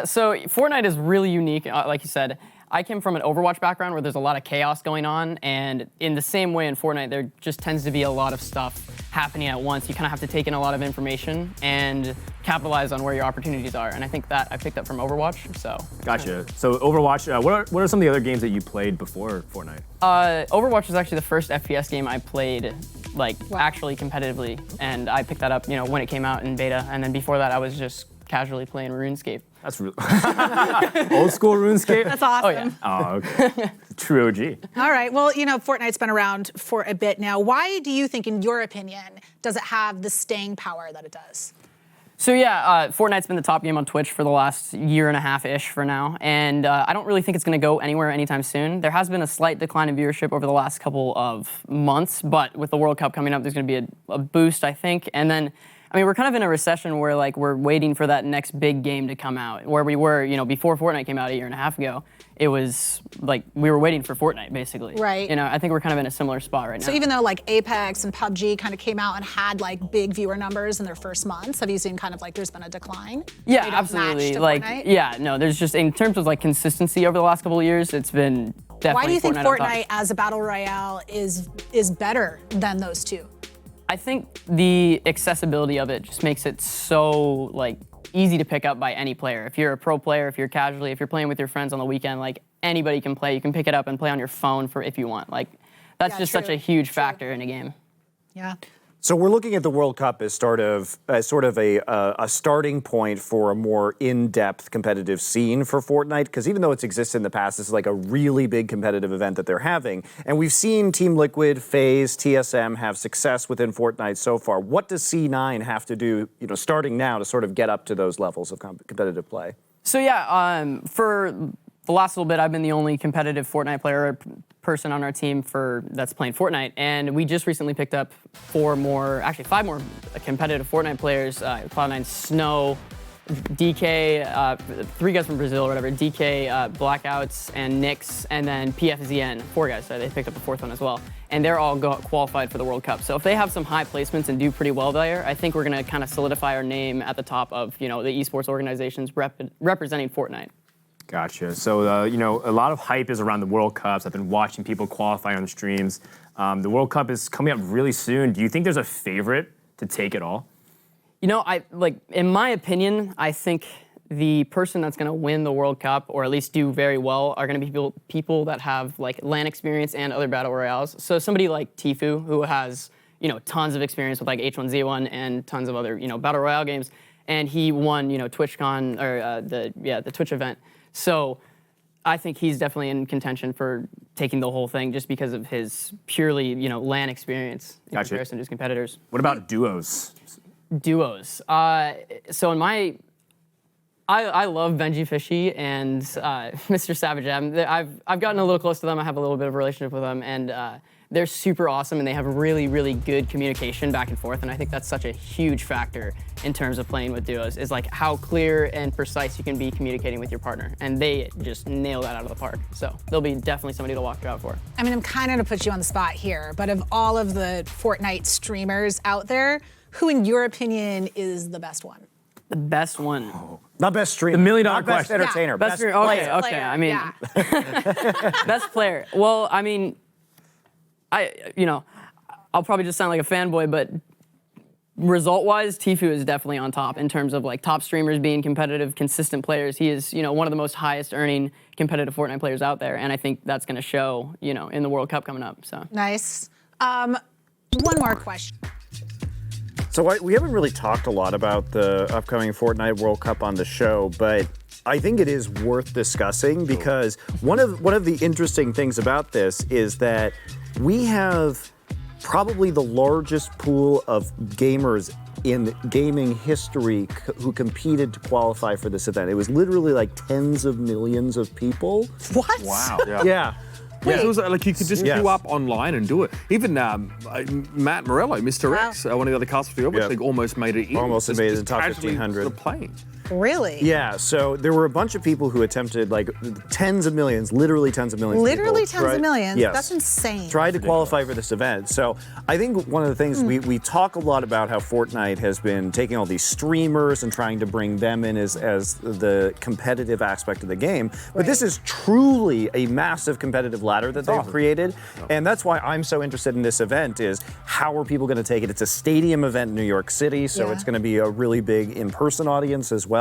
So Fortnite is really unique, like you said. I came from an Overwatch background where there's a lot of chaos going on, and in the same way in Fortnite, there just tends to be a lot of stuff happening at once. You kind of have to take in a lot of information and capitalize on where your opportunities are, and I think that I picked up from Overwatch, so. Gotcha. So Overwatch, what are some of the other games that you played before Fortnite? Overwatch was actually the first FPS game I played, actually competitively, and I picked that up, when it came out in beta, and then before that, I was just casually playing RuneScape. That's real. Old school RuneScape? That's awesome. Oh, yeah. Oh, okay. True OG. All right. Well, Fortnite's been around for a bit now. Why do you think, in your opinion, does it have the staying power that it does? So yeah, Fortnite's been the top game on Twitch for the last year and a half-ish for now, and I don't really think it's going to go anywhere anytime soon. There has been a slight decline in viewership over the last couple of months, but with the World Cup coming up, there's going to be a boost, I think, and then we're kind of in a recession where we're waiting for that next big game to come out. Where we were, before Fortnite came out a year and a half ago, it was like we were waiting for Fortnite, basically. Right. I think we're kind of in a similar spot right now. So even though Apex and PUBG kind of came out and had big viewer numbers in their first months, have you seen kind of there's been a decline? Yeah, They don't absolutely. match to Fortnite? Yeah, no, there's just in terms of consistency over the last couple of years, it's been definitely. Why do you think Fortnite on top. Fortnite as a battle royale is better than those two? I think the accessibility of it just makes it so easy to pick up by any player. If you're a pro player, if you're casually, if you're playing with your friends on the weekend, anybody can play. You can pick it up and play on your phone if you want. That's just such a huge factor in a game. Yeah. So we're looking at the World Cup as sort of a starting point for a more in-depth competitive scene for Fortnite, because even though it's existed in the past, this is a really big competitive event that they're having. And we've seen Team Liquid, FaZe, TSM have success within Fortnite so far. What does C9 have to do, starting now to sort of get up to those levels of competitive play? So yeah, for the last little bit, I've been the only competitive Fortnite person on our team that's playing Fortnite, and we just recently picked up 5 more competitive Fortnite players. Cloud9 Snow, DK, 3 guys from Brazil or whatever, DK, Blackouts, and Nyx, and then PFZN, 4 guys. So they picked up a 4th one as well. And they're all qualified for the World Cup. So if they have some high placements and do pretty well there, I think we're going to kind of solidify our name at the top of, the esports organizations representing Fortnite. Gotcha. So, a lot of hype is around the World Cups. I've been watching people qualify on the streams. The World Cup is coming up really soon. Do you think there's a favorite to take it all? In my opinion, I think the person that's going to win the World Cup, or at least do very well, are going to be people that have LAN experience and other battle royales. So somebody like Tfue, who has tons of experience with H1Z1 and tons of other battle royale games, and he won TwitchCon or the Twitch event. So I think he's definitely in contention for taking the whole thing just because of his purely LAN experience in comparison to his competitors. What about duos? Duos. So in my, I love Benji Fishy and Mr. Savage M. I've gotten a little close to them. I have a little bit of a relationship with them, and they're super awesome, and they have really, really good communication back and forth. And I think that's such a huge factor in terms of playing with duos, is how clear and precise you can be communicating with your partner. And they just nail that out of the park. So they'll be definitely somebody to watch out for. I mean, I'm kind of to put you on the spot here, but of all of the Fortnite streamers out there, who, in your opinion, is the best one? The best one. Not best streamer. The $1 million Not best question. entertainer. Yeah. Best streamer. Okay. Player. I mean, best player. Well, I mean, I'll probably just sound like a fanboy, but result-wise, Tfue is definitely on top in terms of top streamers being competitive, consistent players. He is, one of the most highest-earning competitive Fortnite players out there, and I think that's going to show, in the World Cup coming up. So nice. One more question. So we haven't really talked a lot about the upcoming Fortnite World Cup on the show, but I think it is worth discussing because one of the interesting things about this is that we have probably the largest pool of gamers in gaming history who competed to qualify for this event. It was literally tens of millions of people. What? Wow. Yeah. Yeah, it was you could just queue up online and do it. Even Matt Morello, Mr. X, one of the other casters for the Overwatch League, almost made it in. Almost made it in the top 1,500. Playing. Really? Yeah, so there were a bunch of people who attempted tens of millions, literally tens of millions. Literally tens of millions? Yes. That's insane. Tried to qualify for this event. So I think one of the things, we talk a lot about how Fortnite has been taking all these streamers and trying to bring them in as the competitive aspect of the game. But this is truly a massive competitive ladder that they've created. And that's why I'm so interested in this event is how are people going to take it? It's a stadium event in New York City, so it's going to be a really big in-person audience as well.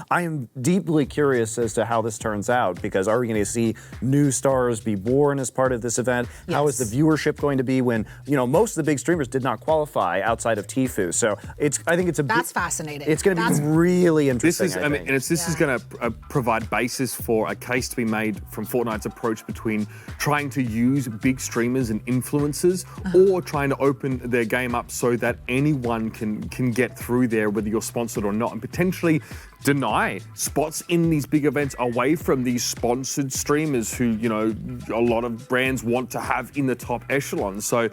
I am deeply curious as to how this turns out because are we going to see new stars be born as part of this event? Yes. How is the viewership going to be when, most of the big streamers did not qualify outside of Tfue? So I think it's That's fascinating. It's going to be really interesting. This is going to provide basis for a case to be made from Fortnite's approach between trying to use big streamers and influencers or trying to open their game up so that anyone can get through there, whether you're sponsored or not, and potentially deny spots in these big events away from these sponsored streamers who, a lot of brands want to have in the top echelon. So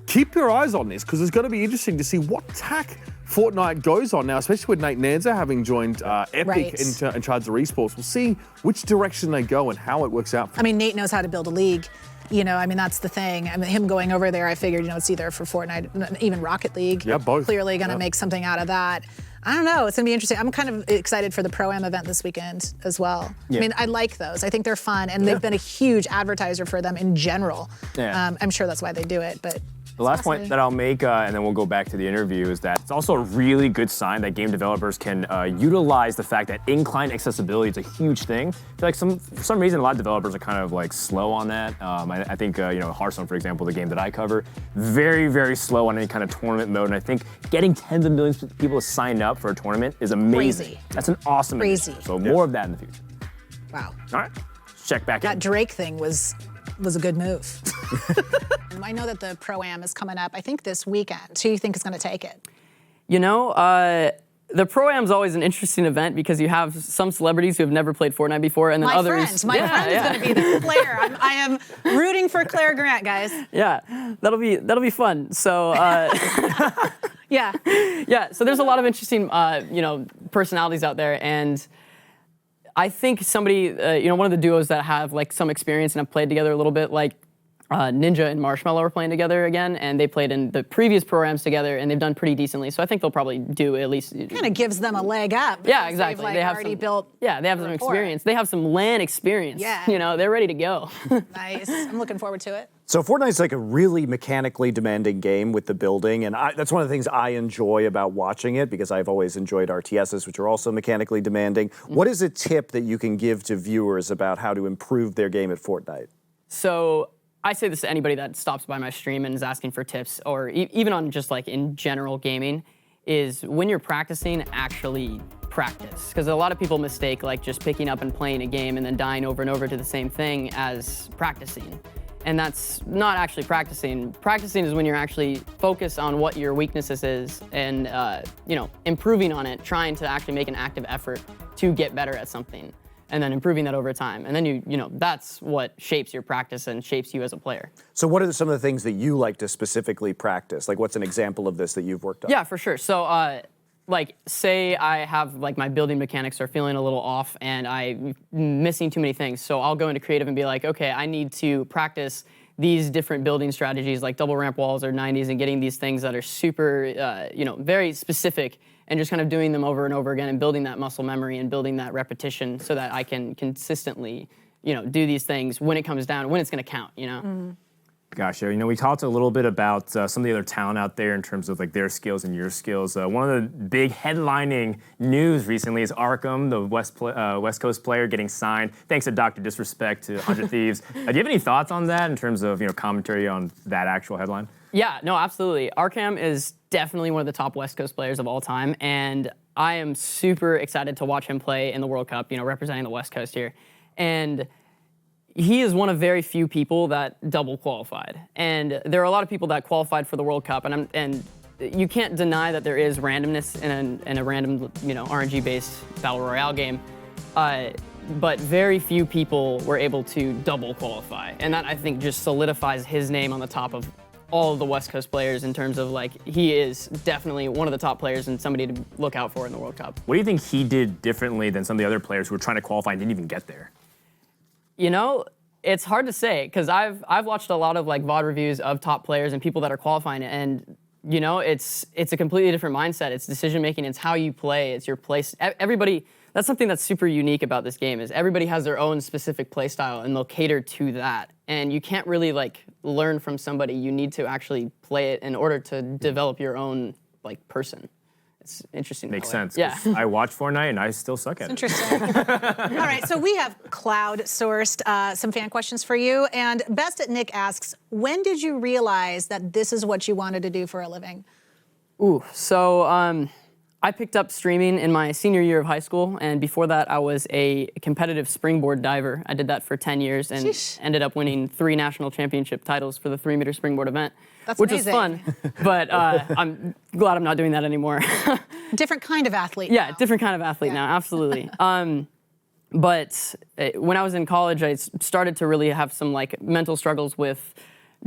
keep your eyes on this because it's going to be interesting to see what tack Fortnite goes on now, especially with Nate Nanza having joined Epic in charge of esports. We'll see which direction they go and how it works out. Nate knows how to build a league. That's the thing. Him going over there, I figured, it's either for Fortnite, even Rocket League. Yeah, both. Clearly going to make something out of that. I don't know. It's going to be interesting. I'm kind of excited for the Pro-Am event this weekend as well. Yeah. I like those. I think they're fun, and they've been a huge advertiser for them in general. Yeah. I'm sure that's why they do it, but the last point that I'll make, and then we'll go back to the interview, is that it's also a really good sign that game developers can utilize the fact that in-client accessibility is a huge thing. I feel like for some reason, a lot of developers are kind of slow on that. I think, Hearthstone, for example, the game that I cover, very, very slow on any kind of tournament mode. And I think getting tens of millions of people to sign up for a tournament is amazing. Crazy. That's an awesome initiative. So more of that in the future. Wow. All right, let's check back in. That Drake thing was a good move. I know that the Pro-Am is coming up, I think this weekend. Who do you think is going to take it? The Pro-Am is always an interesting event because you have some celebrities who have never played Fortnite before, and then my others. My friend is going to be the player. I am rooting for Claire Grant, guys. Yeah, that'll be fun. So. Yeah. Yeah, so there's a lot of interesting, personalities out there, and I think somebody, one of the duos that have like some experience and have played together a little bit, like Ninja and Marshmallow are playing together again, and they played in the previous programs together, and they've done pretty decently. So I think they'll probably do at least. Kind of gives them a leg up. Yeah, exactly. They've they have already some, built. Yeah, they have some experience. They have some LAN experience. Yeah. They're ready to go. Nice. I'm looking forward to it. So Fortnite's like a really mechanically demanding game with the building, and that's one of the things I enjoy about watching it because I've always enjoyed RTSs, which are also mechanically demanding. What is a tip that you can give to viewers about how to improve their game at Fortnite? So I say this to anybody that stops by my stream and is asking for tips, or even on just like in general gaming, is when you're practicing, actually practice. Because a lot of people mistake like just picking up and playing a game and then dying over and over to the same thing as practicing. And that's not actually practicing. Practicing is when you're actually focused on what your weaknesses is and improving on it, trying to actually make an active effort to get better at something, and then improving that over time. And then that's what shapes your practice and shapes you as a player. So what are some of the things that you like to specifically practice? Like what's an example of this that you've worked on? Yeah, for sure. So say I have like my building mechanics are feeling a little off and I'm missing too many things. So I'll go into creative and be like, okay, I need to practice these different building strategies like double ramp walls or 90s and getting these things that are super, very specific, and just kind of doing them over and over again and building that muscle memory and building that repetition so that I can consistently, do these things when it comes down, when it's going to count, Mm-hmm. Gotcha. We talked a little bit about some of the other talent out there in terms of like their skills and your skills. One of the big headlining news recently is Arkham, the West Coast player, getting signed thanks to Dr. Disrespect to 100 Thieves. Do you have any thoughts on that in terms of commentary on that actual headline? Yeah, no, absolutely. Arkham is definitely one of the top West Coast players of all time, and I am super excited to watch him play in the World Cup, representing the West Coast here. And he is one of very few people that double qualified. And there are a lot of people that qualified for the World Cup, and you can't deny that there is randomness in a random, RNG-based Battle Royale game. But very few people were able to double qualify. And that, I think, just solidifies his name on the top of all of the West Coast players in terms of, he is definitely one of the top players and somebody to look out for in the World Cup. What do you think he did differently than some of the other players who were trying to qualify and didn't even get there? It's hard to say because I've watched a lot of VOD reviews of top players and people that are qualifying, and it's a completely different mindset. It's decision making. It's how you play. It's your place. Everybody. That's something that's super unique about this game is everybody has their own specific play style and they'll cater to that. And you can't really learn from somebody. You need to actually play it in order to develop your own person. It's interesting. Makes sense. Yeah. I watch Fortnite and I still suck at it. Interesting. All right, so we have crowd-sourced some fan questions for you. And Best at Nick asks, when did you realize that this is what you wanted to do for a living? So I picked up streaming in my senior year of high school, and before that I was a competitive springboard diver. I did that for 10 years and ended up winning 3 national championship titles for the 3-meter springboard event. That's which amazing. was fun, but I'm glad I'm not doing that anymore. Different kind of athlete. Yeah, now. different kind of athlete now, absolutely. But when I was in college, I started to really have some mental struggles with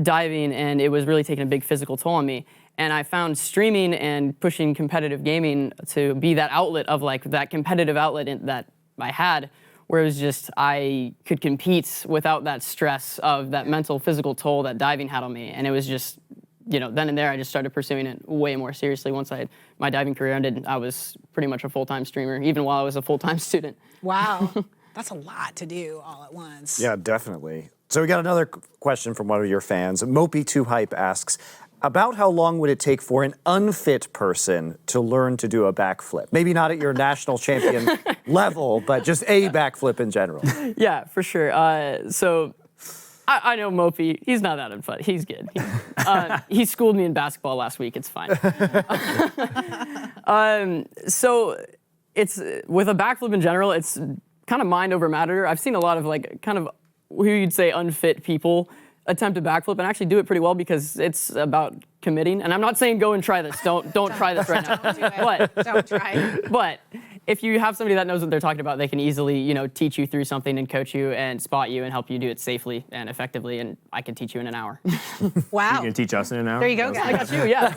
diving, and it was really taking a big physical toll on me. And I found streaming and pushing competitive gaming to be that outlet of that competitive outlet that I had, where it was just I could compete without that stress of that mental, physical toll that diving had on me. And it was just, then and there I just started pursuing it way more seriously. Once my diving career ended, I was pretty much a full-time streamer, even while I was a full-time student. Wow, that's a lot to do all at once. Yeah, definitely. So we got another question from one of your fans. Mopey2Hype asks, about how long would it take for an unfit person to learn to do a backflip? Maybe not at your national champion level, but just a backflip in general. Yeah, for sure. So I know Mopey. He's not that unfun. He's good. He schooled me in basketball last week. It's fine. So it's with a backflip in general, it's kind of mind over matter. I've seen a lot of kind of who you'd say unfit people attempt a backflip and actually do it pretty well because it's about committing. And I'm not saying go and try this. Don't try this right now. Don't try it. But if you have somebody that knows what they're talking about, they can easily, teach you through something and coach you and spot you and help you do it safely and effectively. And I can teach you in an hour. Wow. You can teach us in an hour? There you go, guys. I got you, yeah.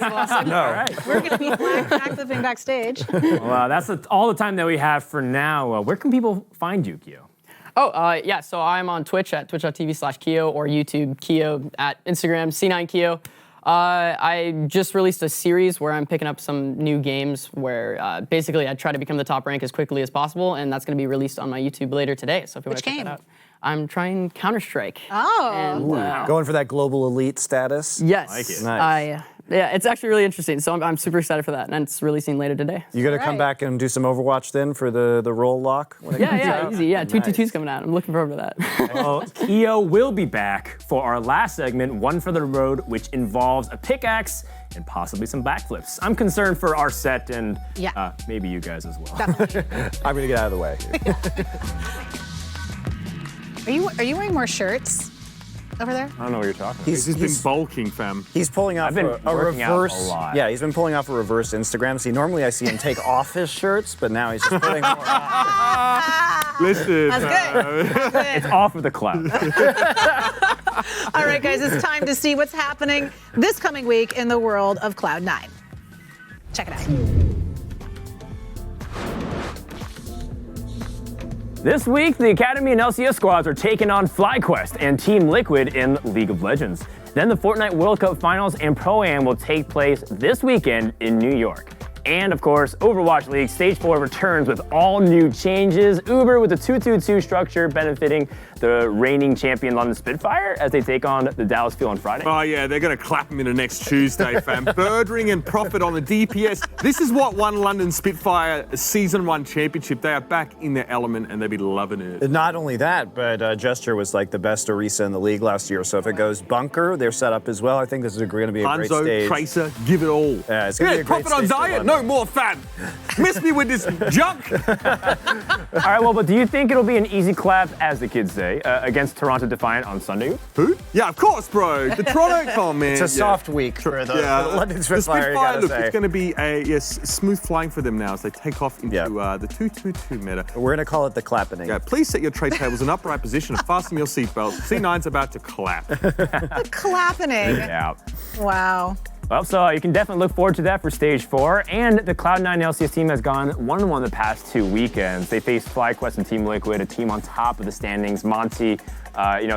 No. All right. We're going to be backflipping backstage. Well, that's all the time that we have for now. Where can people find you, Keeoh? Yeah, so I'm on Twitch at twitch.tv/Keeoh or YouTube Keeoh, at Instagram C9Keeoh. I just released a series where I'm picking up some new games where basically I try to become the top rank as quickly as possible, and that's going to be released on my YouTube later today. So if you want to check that out. I'm trying Counter-Strike. Oh. And, Going for that global elite status? Yes. I like it. Nice. Yeah, it's actually really interesting. So I'm super excited for that, and it's releasing later today. You got to come back and do some Overwatch then for the roll lock? Yeah, easy. Yeah, 222's coming out. I'm looking forward to that. Well, Keeoh will be back for our last segment, One for the Road, which involves a pickaxe and possibly some backflips. I'm concerned for our set and maybe you guys as well. Definitely. I'm going to get out of the way. Are you wearing more shirts over there? I don't know what you're talking about. He's been bulking, fam. He's pulling off a reverse. Yeah, he's been pulling off a reverse Instagram. See, normally I see him take off his shirts, but now he's just putting more on. Listen. That's good. It's off of the cloud. All right, guys, it's time to see what's happening this coming week in the world of Cloud9. Check it out. This week, the Academy and LCS squads are taking on FlyQuest and Team Liquid in League of Legends. Then the Fortnite World Cup Finals and Pro-Am will take place this weekend in New York. And of course, Overwatch League Stage 4 returns with all new changes. Uber with the 2-2-2 structure benefiting the reigning champion London Spitfire as they take on the Dallas Fuel on Friday. Oh yeah, they're going to clap him into next Tuesday, fam. Birdring and Profit on the DPS. This is what won London Spitfire Season 1 championship. They are back in their element and they'll be loving it. Not only that, but Gesture was like the best Orisa in the league last year. So if it goes bunker, they're set up as well. I think this is going to be a great stage. Tracer, give it all. Yeah, it's going to be a great Profit on stage diet, no more, fam. Miss me with this junk. All right, well, but do you think it'll be an easy clap, as the kids say, against Toronto Defiant on Sunday? Who? Yeah, of course, bro. The Toronto, oh man. It's a soft week for the London Spitfire. The Spitfire, look, it's going to be a smooth flying for them now as they take off into the 2-2-2 meta. We're going to call it the clapping. Yeah, please set your tray tables in upright position and fasten your seatbelts. C9's about to clap. The clapping. Yeah. Wow. Well, so you can definitely look forward to that for Stage 4. And the Cloud9 LCS team has gone 1-1 the past 2 weekends. They faced FlyQuest and Team Liquid, a team on top of the standings. Monty,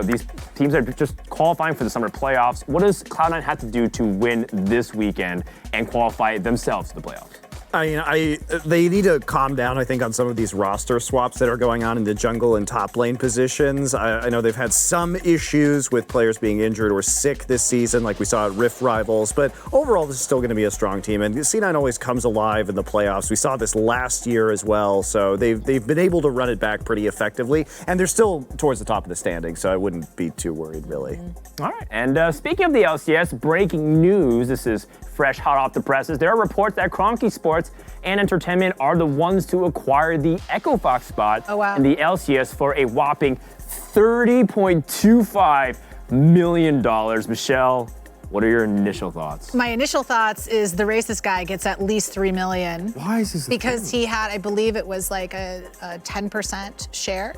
these teams are just qualifying for the summer playoffs. What does Cloud9 have to do to win this weekend and qualify themselves to the playoffs? They need to calm down, I think, on some of these roster swaps that are going on in the jungle and top lane positions. I know they've had some issues with players being injured or sick this season, like we saw at Rift Rivals, but overall, this is still going to be a strong team, and C9 always comes alive in the playoffs. We saw this last year as well, so they've been able to run it back pretty effectively, and they're still towards the top of the standing, so I wouldn't be too worried, really. All right, and speaking of the LCS, breaking news, this is fresh, hot off the presses. There are reports that Cronky Sports and Entertainment are the ones to acquire the Echo Fox spot in the LCS for a whopping $30.25 million. Michelle, what are your initial thoughts? My initial thoughts is the racist guy gets at least $3 million. Why is this? Because he had, I believe it was like a 10% share.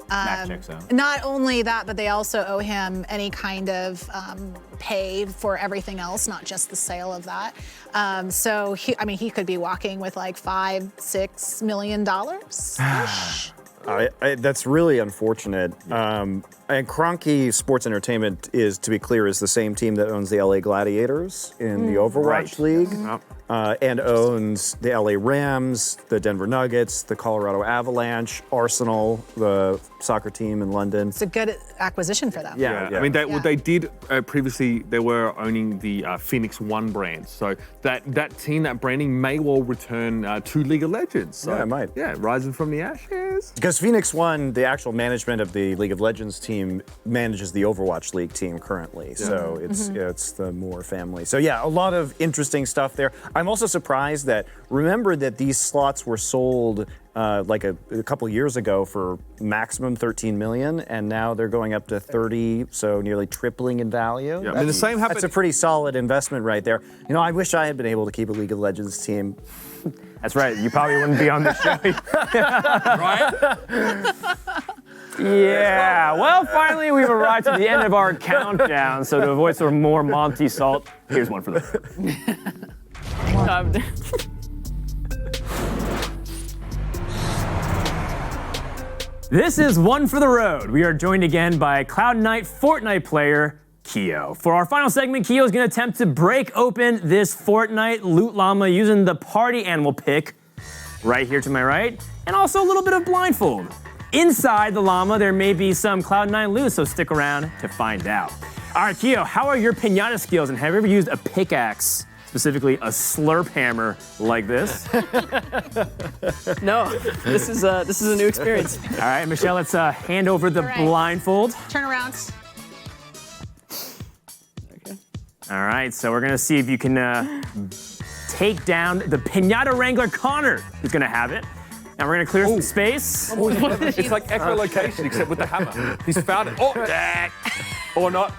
That checks out. Not only that, but they also owe him any kind of pay for everything else, not just the sale of that. So he could be walking with like $5-6 million. That's really unfortunate. And Cronky Sports Entertainment is, to be clear, is the same team that owns the LA Gladiators in the Overwatch League. And owns the LA Rams, the Denver Nuggets, the Colorado Avalanche, Arsenal, the soccer team in London. It's a good acquisition for them. Yeah. I mean, they did previously, they were owning the Phoenix One brand. So that team, that branding may well return to League of Legends. So, yeah, it might. Yeah, rising from the ashes. Because Phoenix One, the actual management of the League of Legends team, manages the Overwatch League team currently. Yeah. So it's the Moore family. So yeah, a lot of interesting stuff there. I'm also surprised that, remember that these slots were sold like a couple years ago for maximum 13 million, and now they're going up to 30, so nearly tripling in value. Yeah, I mean, the same happened. That's a pretty solid investment right there. You know, I wish I had been able to keep a League of Legends team. That's right. You probably wouldn't be on this show. Right? Yeah. Well, finally, we've arrived to the end of our countdown. So to avoid some more Monty salt, here's one for the road. This is one for the road. We are joined again by Cloud9 Fortnite player Keeoh. For our final segment, Keeoh is going to attempt to break open this Fortnite loot llama using the party animal pick right here to my right, and also a little bit of blindfold. Inside the llama, there may be some Cloud9 loot, so stick around to find out. All right, Keeoh, how are your pinata skills, and have you ever used a pickaxe, specifically a slurp hammer like this? No, this is a new experience. All right, Michelle, let's hand over the blindfold. Turn around. All right, so we're gonna see if you can take down the pinata wrangler Connor, who's gonna have it. And we're gonna clear some space. It's like echolocation, except with the hammer. He's found it. Oh, or not.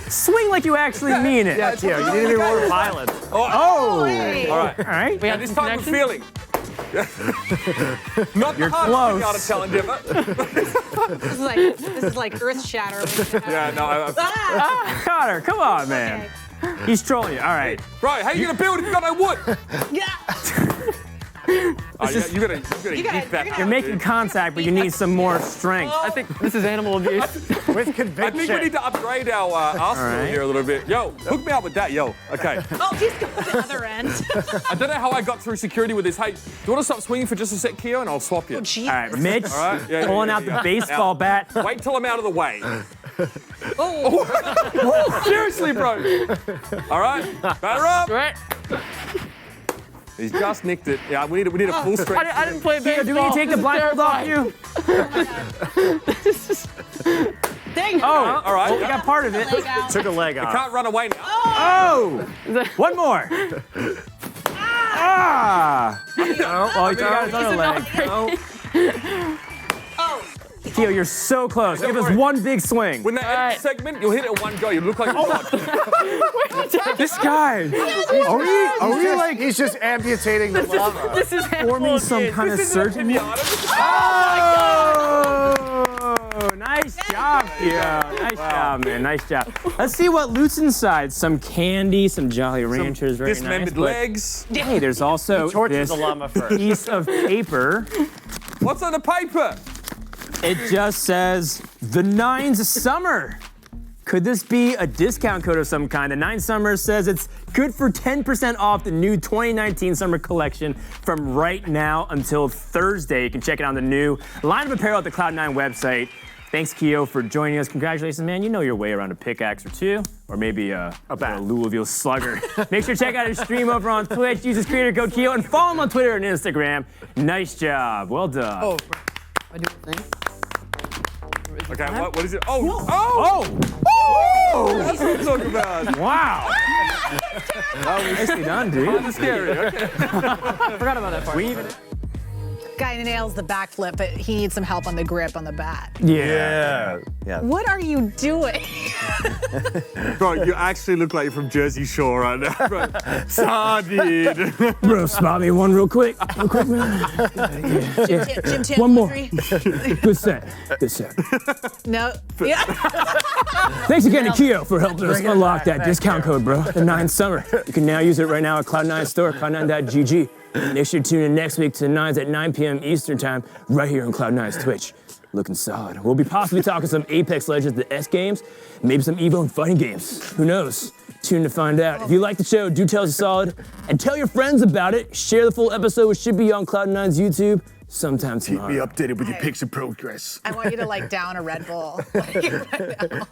Swing like you actually mean it. Yeah, Keeoh, you need to be more violent. Oh! Hey. All right. All right. We And have this some time we're connection? feeling. Not You're the hardest close. pinata talent ever. This is like earth shatter. Yeah, no. Connor, come on, man. He's trolling you. All right. Right, how you gonna build if you got no wood? Yeah. You gotta keep that. You're making contact, but you need some more strength. I think this is animal abuse. With I conviction. think we need to upgrade our arsenal right. here a little bit. Yo, hook me up with that, yo. Okay. Oh, he's going to the other end. I don't know how I got through security with this. Hey, do you want to stop swinging for just a sec, Keeoh, and I'll swap you? Oh, jeez. All right, Mitch, All right? Yeah, pulling yeah, out yeah. the baseball bat. Wait till I'm out of the way. Oh. Seriously, bro. All right, batter up. Right? He's just nicked it. Yeah, we need a full strength. I didn't play baseball. Do we need to take the blindfold off you? Dang. Oh, all right. well, we got part of it. Leg out. Took a leg off. Can't run away now. Oh! One more. Ah! Well, you got another leg. Oh. Keeoh, you're so close. Give us one big swing. When they end the segment, you'll hit it at one go. You look like a god. This guy. Are we like He's just amputating the lava. This is forming some kind of surgery? Oh, nice job, Keeoh. Nice job, man. Nice job. Let's see what loot's inside. Some candy, some Jolly Ranchers, very nice. Dismembered but- legs. Hey, there's also Torture this the llama first. piece of paper. What's on the paper? It just says the Nine's Summer. Could this be a discount code of some kind? The 9 Summer says it's good for 10% off the new 2019 summer collection from right now until Thursday. You can check it out on the new line of apparel at the Cloud9 website. Thanks, Keeoh, for joining us. Congratulations, man. You know your way around a pickaxe or two, or maybe a Louisville Slugger. Make sure to check out his stream over on Twitch. Use his creator code Keeoh and follow him on Twitter and Instagram. Nice job. Well done. Oh, I do the thing. Okay, what is it? Oh! That's what I'm talking about. Wow. Nicely done, dude. Kind of scary. Okay. Forgot about that part. Guy nails the backflip, but he needs some help on the grip on the bat. Yeah. What are you doing? Bro, you actually look like you're from Jersey Shore right now, bro. Sardine. Bro, spot me one real quick. Real quick, man. Jim, One more. three. Good set. Good set. No. Yeah. Thanks again to Keeoh for helping us unlock that discount code, bro. The 9 Summer. You can now use it right now at Cloud9 store, cloud9.gg. Make sure to tune in next week to 9s at 9 p.m. Eastern time, right here on Cloud9's Twitch. Looking solid. We'll be possibly talking some Apex Legends, the S games, maybe some Evo and fighting games. Who knows? Tune to find out. If you like the show, do tell us it's solid, and tell your friends about it. Share the full episode, which should be on Cloud9's YouTube sometime tomorrow. Keep me updated with your picture progress. I want you to like down a Red Bull. Right now.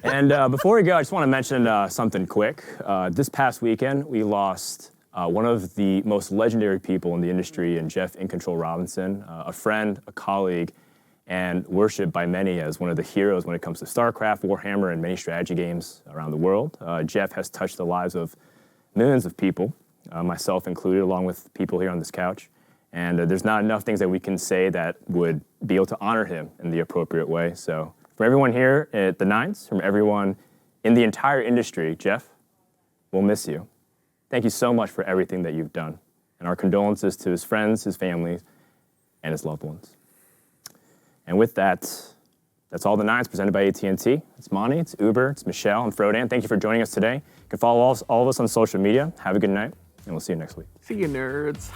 And before we go, I just want to mention something quick. This past weekend, we lost one of the most legendary people in the industry, and Jeff In Control Robinson, a friend, a colleague, and worshipped by many as one of the heroes when it comes to StarCraft, Warhammer, and many strategy games around the world. Jeff has touched the lives of millions of people, myself included, along with people here on this couch. And there's not enough things that we can say that would be able to honor him in the appropriate way. So from everyone here at the Nines, from everyone in the entire industry, Jeff, we'll miss you. Thank you so much for everything that you've done. And our condolences to his friends, his family, and his loved ones. And with that, that's all the nines presented by AT&T. It's Monty, it's Uber, it's Michelle, and Frodan. Thank you for joining us today. You can follow all of us on social media. Have a good night, and we'll see you next week. See you, nerds.